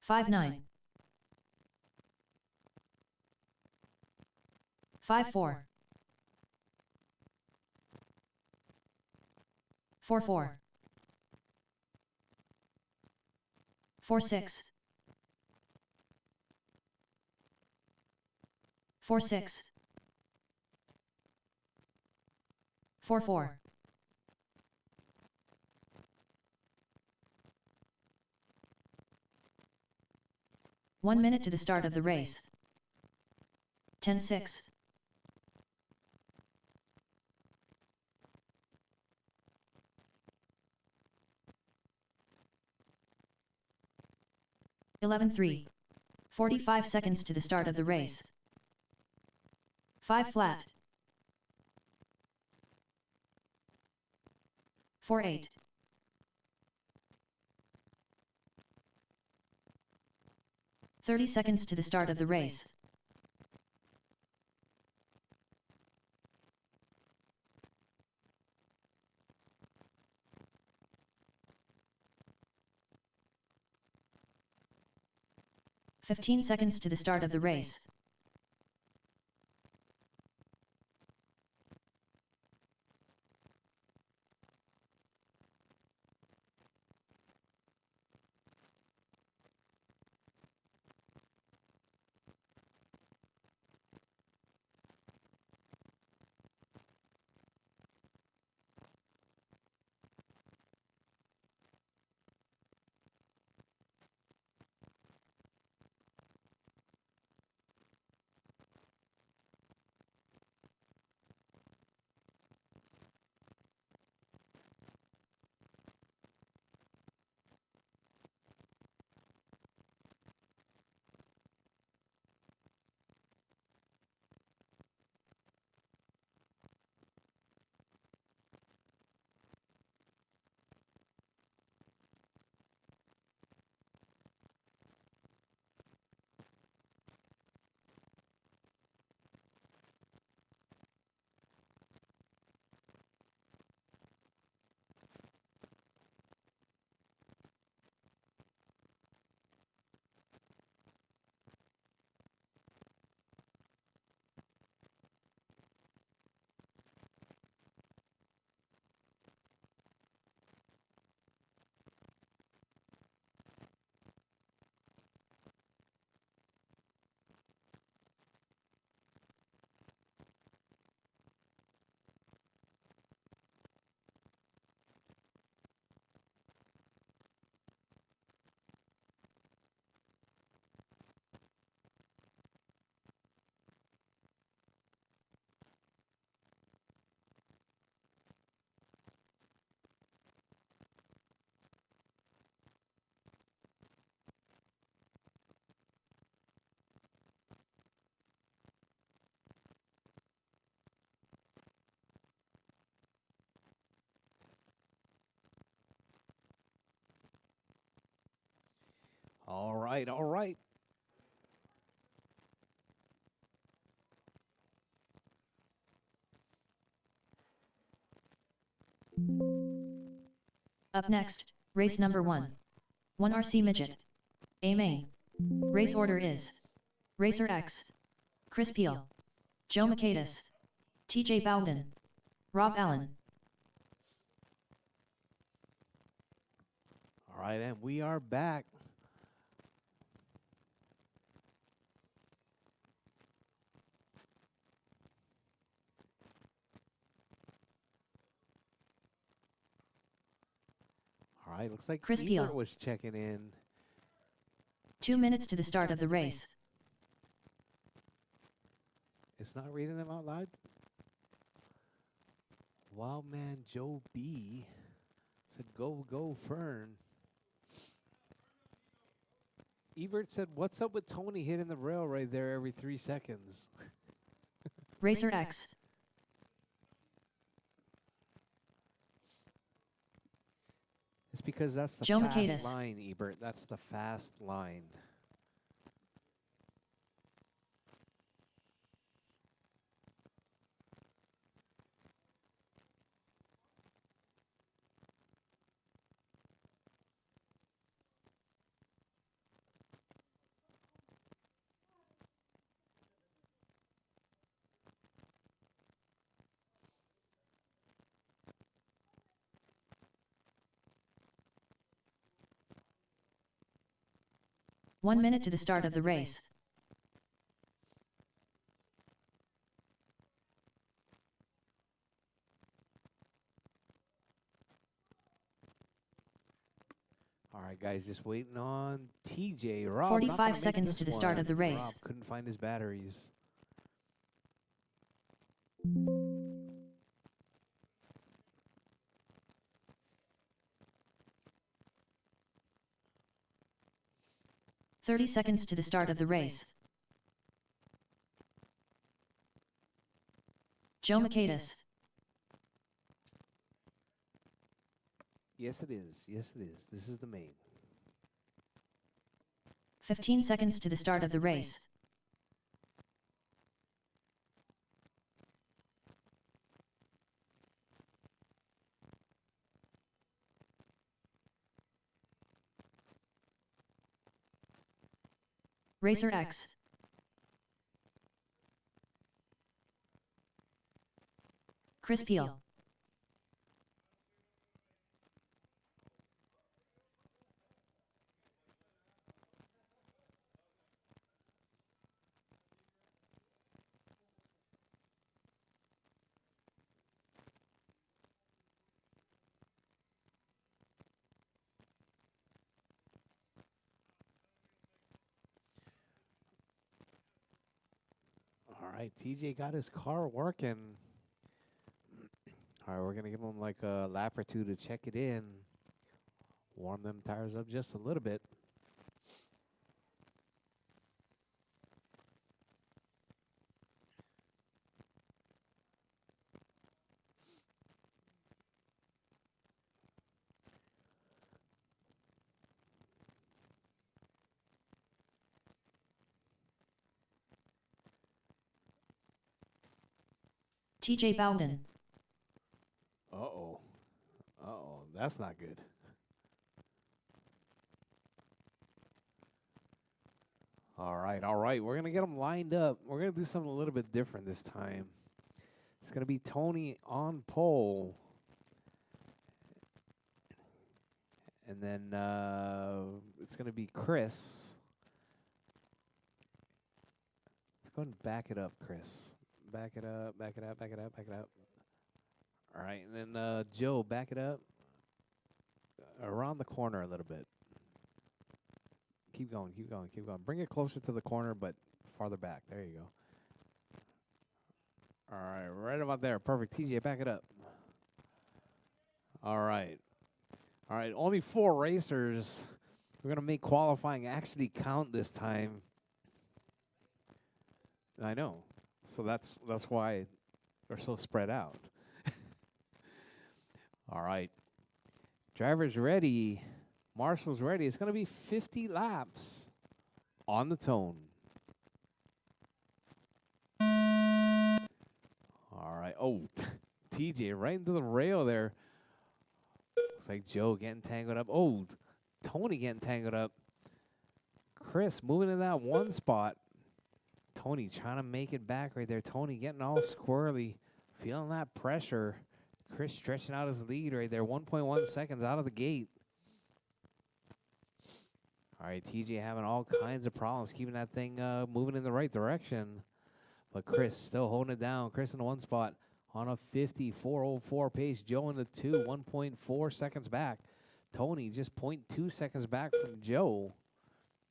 5-9. 5-4. 4-4. 4-6. 4-6. 4-4. 1 minute to the start of the race. 10-6. 11-3. 45 seconds to the start of the race. 5 flat. 4-8. 30 seconds to the start of the race. "15 seconds to the start of the race. All right, all right. Up next, race number 1. 1 RC Midget. A main. Race order is Racer X, Chris Peel, Joe Makaitis, TJ Bowden, Rob Allen. All right, and we are back. All right, looks like Chris Ebert Peel. was checking in. 2 minutes to the start of the race. It's not reading them out loud. Wildman Joe B said, "Go, go, Fern." Ebert said, "What's up with Tony hitting the rail right there every 3 seconds?" Racer X. It's because that's the Joe fast Michaelis. line, Ebert. That's the fast line. One minute to the start of the race. All right, guys, just waiting on TJ. Rob, 45 seconds to the start of the race. Rob couldn't find his batteries. "30 seconds to the start of the race. Joe Michaelis. Yes, it is. Yes, it is. This is the main. 15 seconds to the start of the race. Racer X. Chris Peel. All right, TJ got his car working. All right, we're going to give him like a lap or two to check it in. Warm them tires up just a little bit. TJ Bowden. Uh-oh. Uh-oh, that's not good. All right, all right. We're going to get them lined up. We're going to do something a little bit different this time. It's going to be Tony on pole. And then it's going to be Chris. Let's go ahead and back it up, Chris. Back it up, back it up, back it up, back it up. All right, and then Joe, back it up. Around the corner a little bit. Keep going, keep going, keep going. Bring it closer to the corner, but farther back. There you go. All right, right about there. Perfect. TJ, back it up. All right. All right, only 4 racers. We're going to make qualifying actually count this time. I know. So that's why they're so spread out. All right. Driver's ready. Marshall's ready. It's going to be 50 laps on the tone. All right. Oh, TJ right into the rail there. Looks like Joe getting tangled up. Oh, Tony getting tangled up. Chris moving in that one spot. Tony trying to make it back right there. Tony getting all squirrely. Feeling that pressure. Chris stretching out his lead right there. 1.1 seconds out of the gate. All right, TJ having all kinds of problems keeping that thing moving in the right direction. But Chris still holding it down. Chris in the one spot on a 54.04 pace. Joe in the 2, 1.4 seconds back. Tony just 0.2 seconds back from Joe.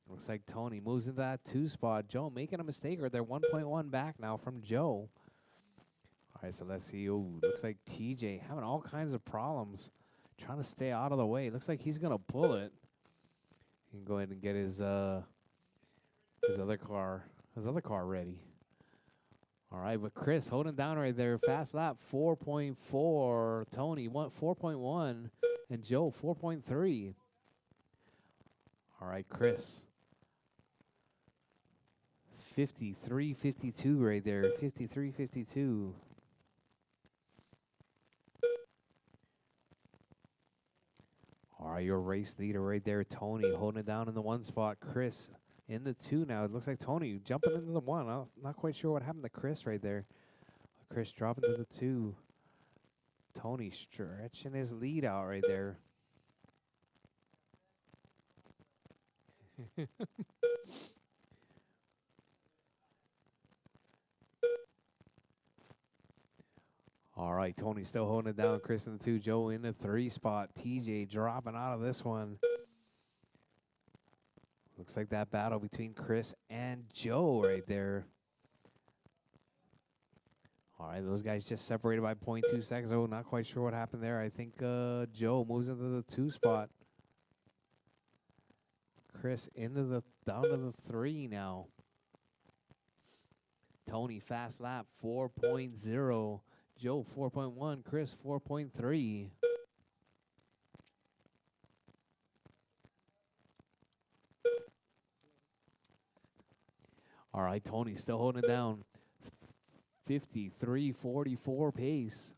Looks like Tony moves into that 2 spot. Joe making a mistake right there. 1.1 back now from Joe. All right, so let's see. Oh, looks like TJ having all kinds of problems trying to stay out of the way. Looks like he's going to pull it. He can go ahead and get his his other car ready. All right, but Chris holding down right there. Fast lap 4.4. Tony 4.1, and Joe 4.3. All right, Chris 53.52 right there. 53.52. All right, your race leader right there, Tony, holding it down in the 1 spot. Chris in the 2 now. It looks like Tony jumping into the 1. I'm not quite sure what happened to Chris right there. Chris dropping to the 2. Tony stretching his lead out right there. All right, Tony still holding it down. Chris in the 2. Joe in the 3 spot. TJ dropping out of this one. Looks like that battle between Chris and Joe right there. All right, those guys just separated by 0.2 seconds. Oh, not quite sure what happened there. I think Joe moves into the 2 spot. Chris down to the 3 now. Tony fast lap 4.0. Joe 4.1. Chris 4.3. All right, Tony still holding it down. 53.44 pace.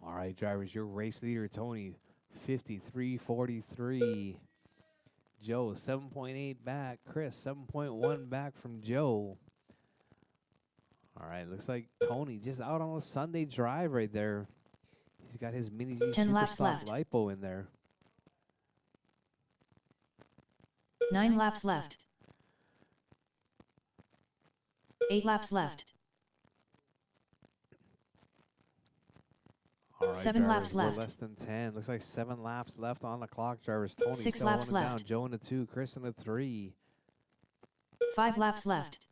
All right, drivers, your race leader, Tony, 53.43. Joe, 7.8 back. Chris, 7.1 back from Joe. All right, looks like Tony just out on a Sunday drive right there. He's got his Mini Z 10 Super laps Stock left. LiPo in there. 9 laps left. 8 laps left. All right, 7 drivers, laps we're left. less than 10. Looks like 7 laps left on the clock, drivers. Tony 6 still laps holding down. left. Joe in the 2, Chris in the 3. 5 laps left.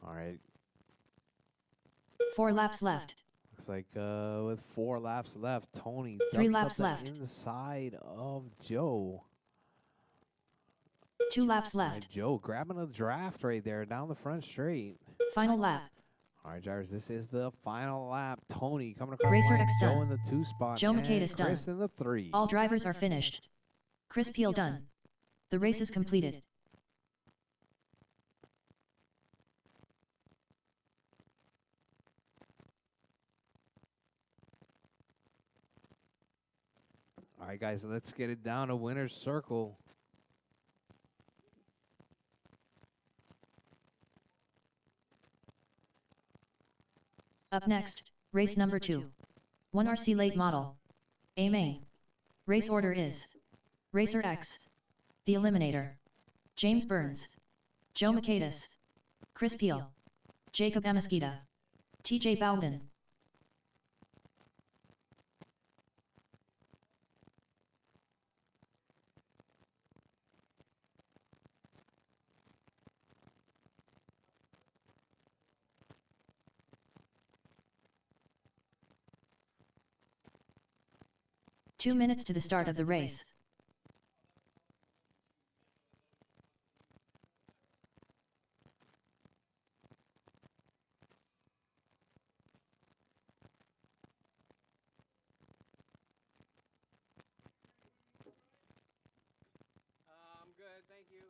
All right, 4 laps left. looks like with 4 laps left, Tony 3 dumps laps up the left. inside of Joe. 2 laps All right, left. Joe grabbing a draft right there down the front straight. Final lap. All right, drivers, this is the final lap. Tony coming across Racer the line. X Joe done. in the 2 spot. Joe and Maqueda's done. Chris in the 3. All drivers are finished. Chris Peel done. The race is completed. All right, guys, let's get it down to winner's circle. Up next, race number 2. 1 RC late model. A main. Race order is Racer X, The Eliminator, James Burns, Joe Maquedas, Chris Peel, Jacob Amesquita, TJ Bowden. Two minutes to the start of the race. I'm good, thank you.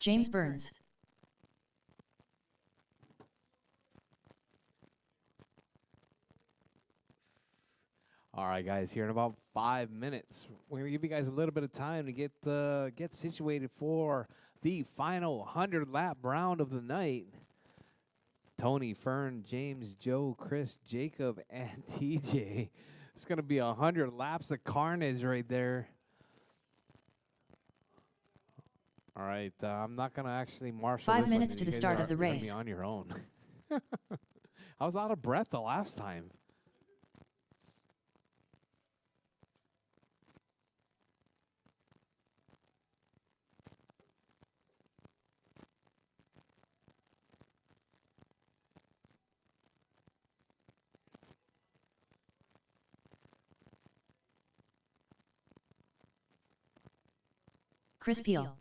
James Burns. All right, guys, here in about 5 minutes, we're going to give you guys a little bit of time to get situated for the final 100-lap round of the night. Tony, Fern, James, Joe, Chris, Jacob, and TJ. It's going to be 100 laps of carnage right there. All right, I'm not going to actually marshal 5 this minutes one. to You the guys start of the you're gonna be race. on your own. I was out of breath the last time. Chris Peel.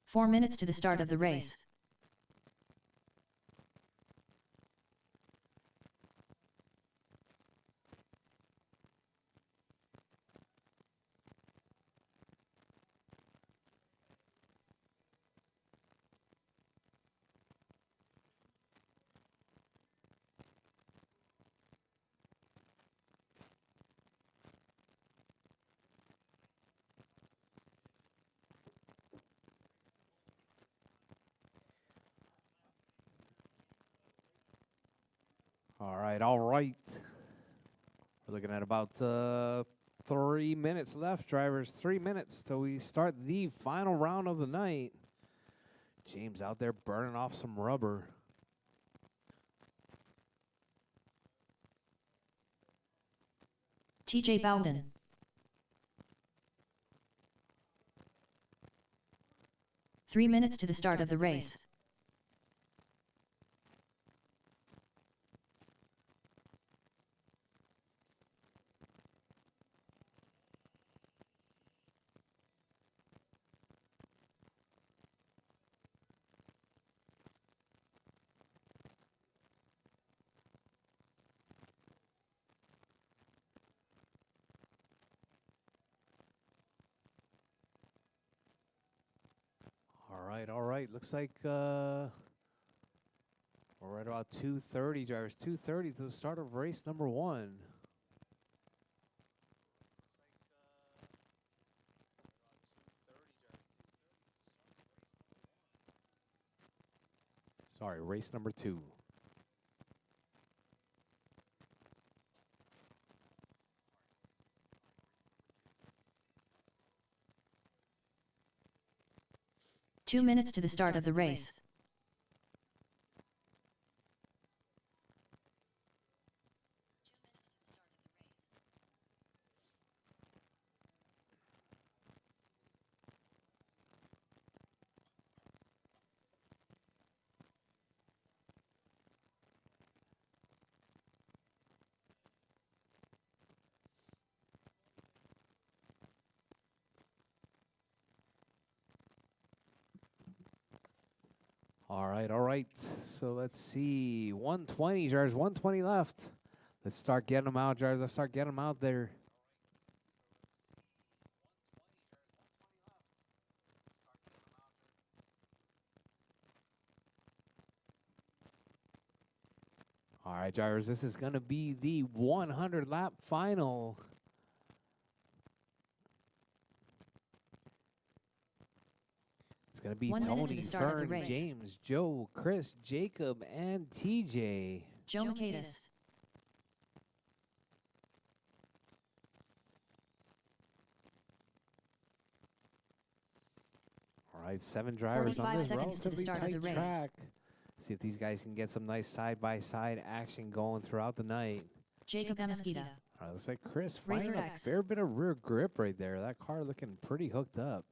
Four minutes to the start of the race. All right, all right. We're looking at about 3 minutes left, drivers. 3 minutes till we start the final round of the night. James out there burning off some rubber. TJ Bowden. Three minutes to the start of the race. All right. Looks like we're right about 2:30, drivers. 2:30 to the start of race number 1. Sorry, race number 2. Two minutes to the start of the race. All right, all right. So let's see. 120, drivers. 120 left. Let's start getting them out, drivers. Let's start getting them out there. All right, drivers. This is going to be the 100 lap final. It's going to be 1 minute to Tony, the start of the Fern, race. James, Joe, Chris, Jacob, and TJ. Joe Michaelis. All right, 7 drivers on 45 this seconds to the relatively start of the tight race. track. See if these guys can get some nice side-by-side action going throughout the night. Jacob Amesquita. All right, looks like Chris Racer finding a X. fair bit of rear grip right there. That car looking pretty hooked up.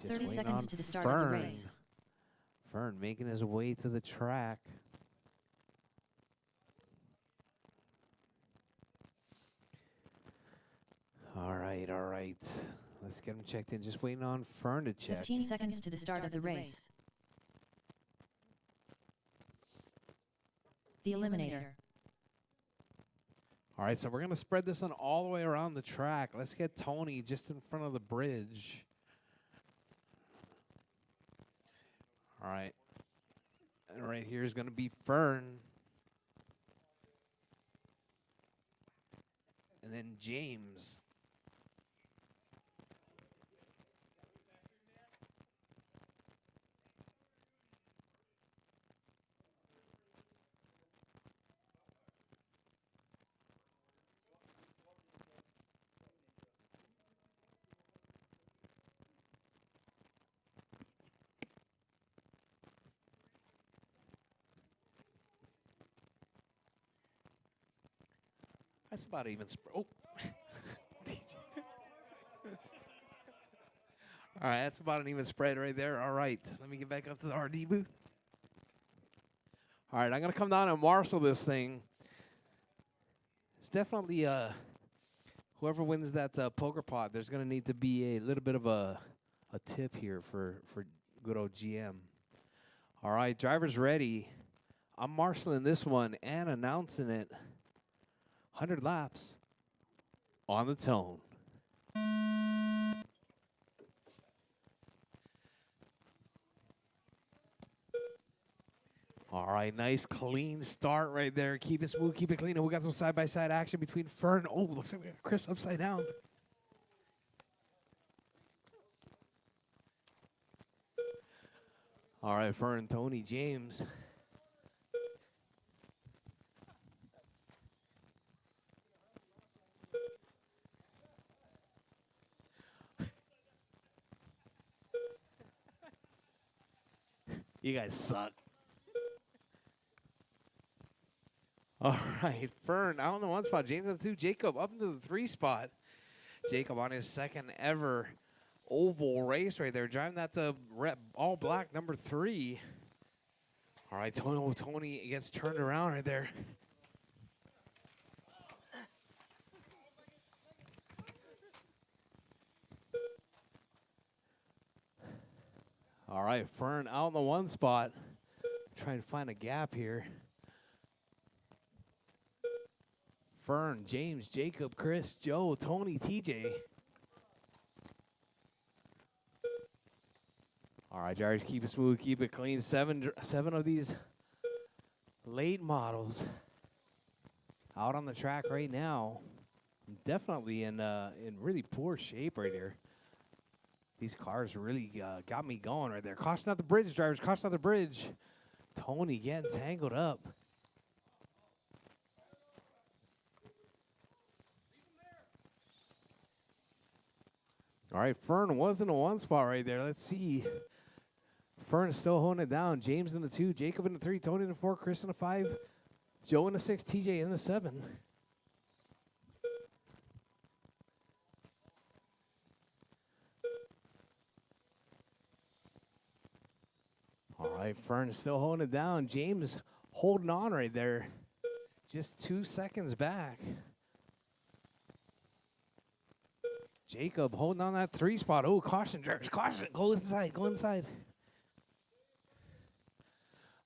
Just 30 waiting seconds on to the start of the Fern. race. Fern making his way to the track. All right, all right. Let's get him checked in. Just waiting on Fern to check. 15 seconds to the start of the race. The Eliminator. All right, so we're going to spread this one all the way around the track. Let's get Tony just in front of the bridge. All right. And right here is going to be Fern. And then James. That's about even. Oh. All right, that's about an even spread right there. All right, let me get back up to the RD booth. All right, I'm going to come down and marshal this thing. It's definitely whoever wins that poker pot, there's going to need to be a little bit of a tip here for good old GM. All right, driver's ready. I'm marshaling this one and announcing it. 100 laps on the tone. All right, nice clean start right there. Keep it smooth, keep it clean. And we got some side-by-side action between Fern. Oh, looks like we got Chris upside down. All right, Fern, Tony, James. You guys suck. All right, Fern out in the 1 spot. James on the 2. Jacob up into the 3 spot. Jacob on his second ever oval race right there. Driving that to all black number 3. All right, Tony gets turned around right there. All right, Fern out in the 1 spot. Trying to find a gap here. Fern, James, Jacob, Chris, Joe, Tony, TJ. All right, drivers, keep it smooth, keep it clean. Seven of these late models out on the track right now. Definitely in really poor shape right here. These cars really got me going right there. Caution out the bridge, drivers. Caution out the bridge. Tony getting tangled up. All right, Fern was in the 1 spot right there. Let's see. Fern is still holding it down. James in the 2, Jacob in the 3, Tony in the 4, Chris in the 5, Joe in the 6, TJ in the 7. All right, Fern still holding it down. James holding on right there. Just 2 seconds back. Jacob holding on that 3 spot. Oh, caution, drivers, caution. Go inside, go inside.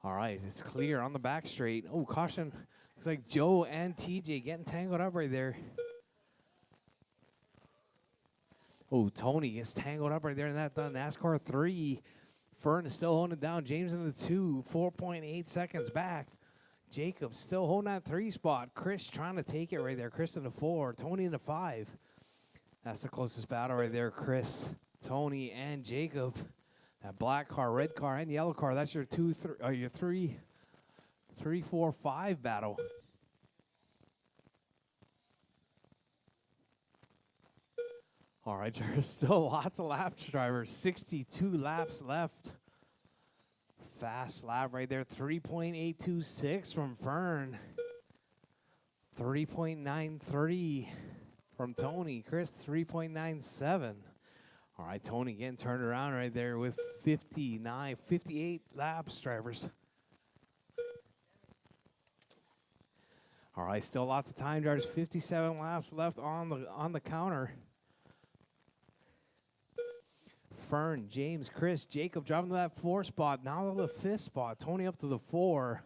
All right, it's clear on the back straight. Oh, caution. Looks like Joe and TJ getting tangled up right there. Oh, Tony gets tangled up right there in that NASCAR 3. Fern is still holding it down. James in the 2, 4.8 seconds back. Jacob still holding that 3 spot. Chris trying to take it right there. Chris in the 4, Tony in the 5. That's the closest battle right there. Chris, Tony, and Jacob. That black car, red car, and yellow car. That's your 3, 4, 5 battle. All right, there's still lots of laps, drivers. 62 laps left. Fast lap right there. 3.826 from Fern. 3.93 from Tony. Chris, 3.97. All right, Tony getting turned around right there with 58 laps, drivers. All right, still lots of time, drivers. 57 laps left on the counter. Fern, James, Chris, Jacob driving to that 4 spot. Now to the 5th spot. Tony up to the 4.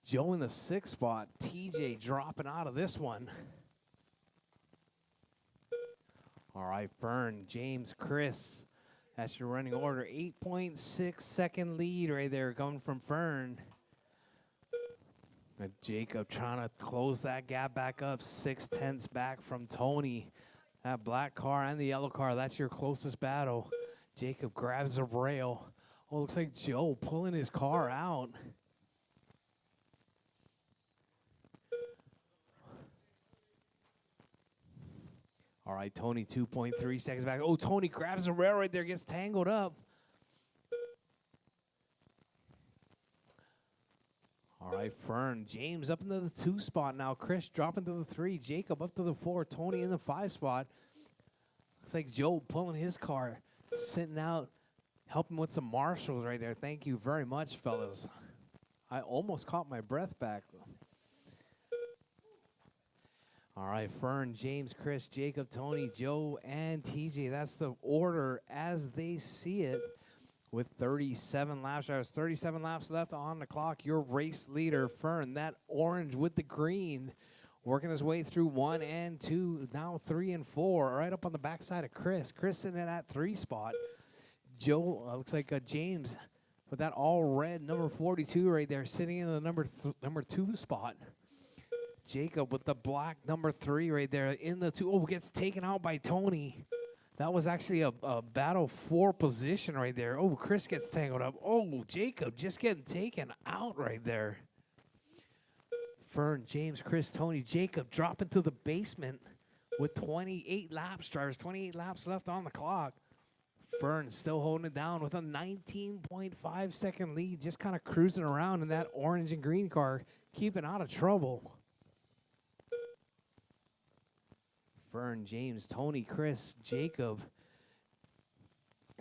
Joe in the 6th spot. TJ dropping out of this one. All right, Fern, James, Chris. That's your running order. 8.6 second lead right there coming from Fern. And Jacob trying to close that gap back up. 6/10 back from Tony. That black car and the yellow car, that's your closest battle. Jacob grabs a rail. Oh, looks like Joe pulling his car out. All right, Tony 2.3 seconds back. Oh, Tony grabs a rail right there, gets tangled up. All right, Fern, James up into the 2 spot now. Chris dropping to the 3. Jacob up to the 4. Tony in the 5 spot. Looks like Joe pulling his car, sitting out, helping with some marshals right there. Thank you very much, fellas. I almost caught my breath back. All right, Fern, James, Chris, Jacob, Tony, Joe, and TJ. That's the order as they see it. With 37 laps, there's 37 laps left on the clock. Your race leader, Fern, that orange with the green, working his way through 1 and 2, now 3 and 4, right up on the backside of Chris. Chris sitting in that 3 spot. Joe, looks like James with that all red number 42 right there, sitting in the number 2 spot. Jacob with the black number 3 right there in the 2. Oh, gets taken out by Tony. That was actually a battle for position right there. Oh, Chris gets tangled up. Oh, Jacob just getting taken out right there. Fern, James, Chris, Tony, Jacob dropping to the basement with 28 laps, drivers. 28 laps left on the clock. Fern still holding it down with a 19.5 second lead, just kind of cruising around in that orange and green car, keeping out of trouble. Fern, James, Tony, Chris, Jacob.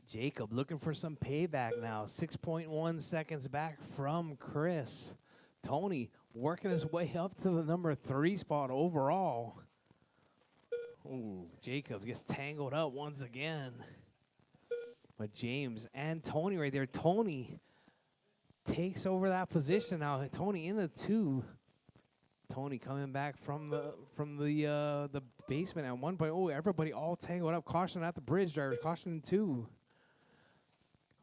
Jacob looking for some payback now. 6.1 seconds back from Chris. Tony working his way up to the number 3 spot overall. Ooh, Jacob gets tangled up once again. But James and Tony right there. Tony takes over that position now. Tony in the 2. Tony coming back from the basement at one point. Oh, everybody all tangled up. Caution at the bridge, drivers. Caution in 2.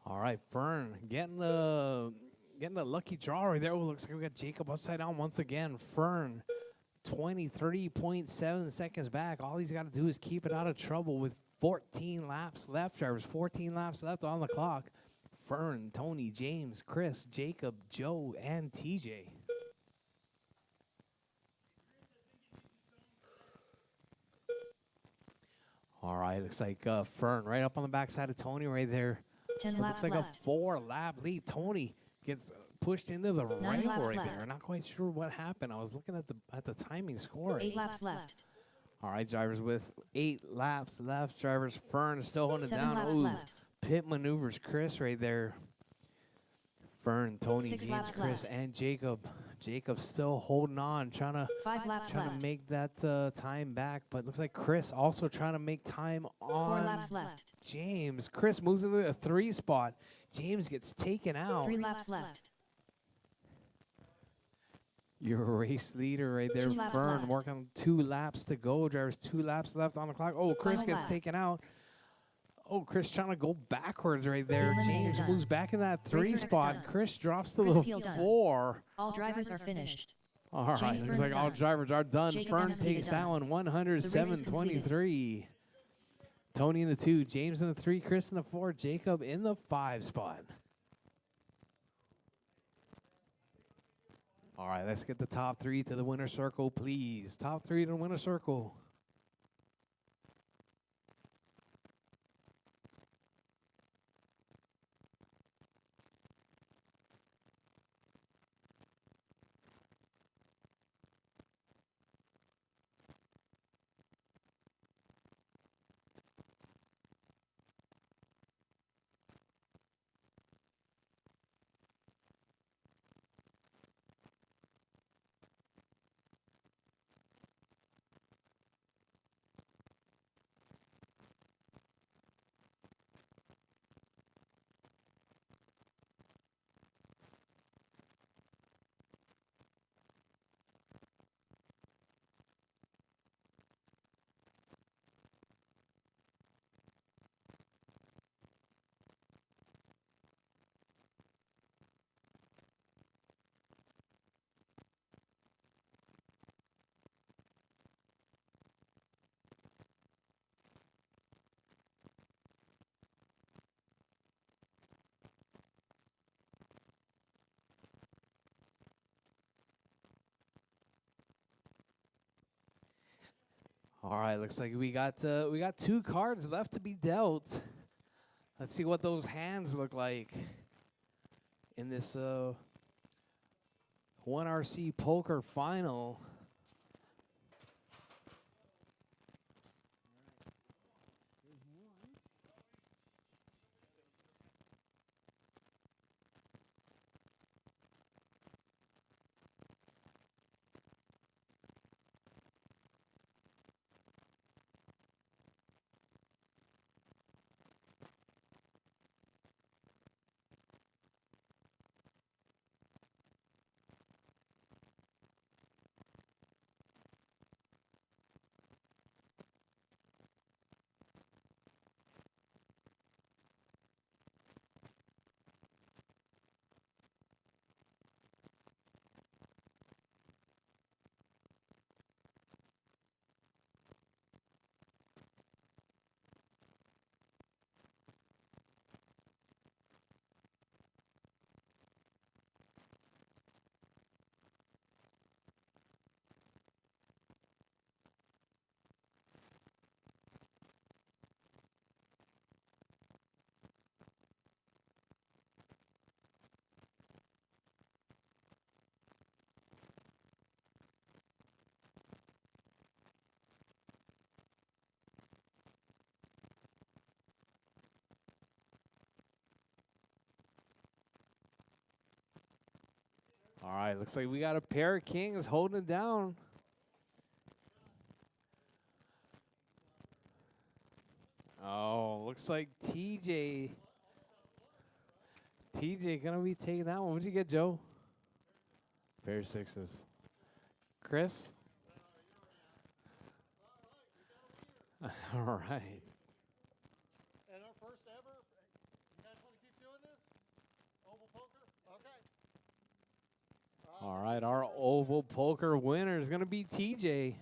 All right, Fern getting the lucky draw right there. Oh, looks like we got Jacob upside down once again. Fern, 23.7 seconds back. All he's got to do is keep it out of trouble with 14 laps left, drivers. 14 laps left on the clock. Fern, Tony, James, Chris, Jacob, Joe, and TJ. All right, looks like Fern right up on the backside of Tony right there. 10 It laps looks like left. a 4-lap lead. Tony gets pushed into the 9 rail laps right left. there. Not quite sure what happened. I was looking at the timing score. 8 laps left. All right, drivers with 8 laps left. Drivers, Fern still holding it 7 down. laps Ooh, left. pit maneuvers, Chris right there. Fern, Tony, 6 James, laps Chris, left. and Jacob. Jacob still holding on, trying to 5 laps left. make that time back. But looks like Chris also trying to make time 4 on laps left. James. Chris moves into a 3 spot. James gets taken out. 3 laps left. Your race leader right there, 2 laps Fern, left. working 2 laps to go. Drivers 2 laps left on the clock. Oh, Chris Final gets lap. taken out. Oh, Chris trying to go backwards right there. Eliminator James done. moves back in that 3 Racer X spot. done. Chris drops to Chris the Keel done. 4. All drivers are finished. All right, James looks Burns like all done. drivers are done. Jacob Fern Amnesty takes that done. one, The race is completed. 107-23. Tony in the 2, James in the 3, Chris in the 4, Jacob in the 5 spot. All right, let's get the top 3 to the winner's circle, please. Top 3 to the winner's circle. All right, looks like we got 2 cards left to be dealt. Let's see what those hands look like in this 1RC Poker Final. All right, looks like we got a pair of kings holding it down. Oh, looks like TJ gonna be taking that one. What'd you get, Joe? Pair of sixes. Chris? All right. And our first ever, you guys want to keep doing this? Oval poker? Okay. All right, our oval poker winner is gonna be TJ.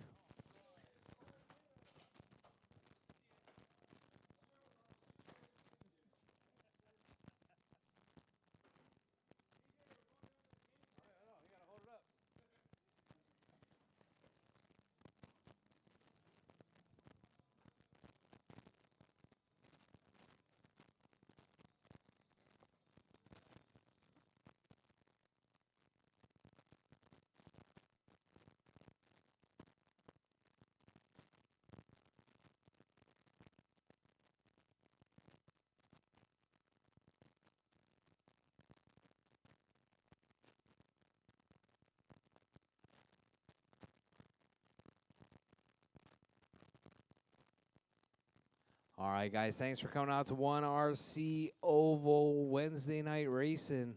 All right, guys, thanks for coming out to 1RC Oval Wednesday Night Racing.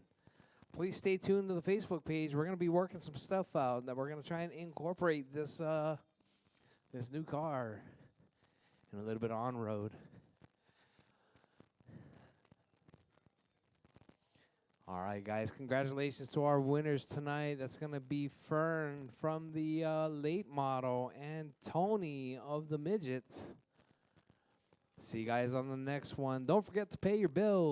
Please stay tuned to the Facebook page. We're going to be working some stuff out that we're going to try and incorporate this this new car and a little bit on road. All right, guys, congratulations to our winners tonight. That's going to be Fern from the late model and Tony of the midget. See you guys on the next one. Don't forget to pay your bills.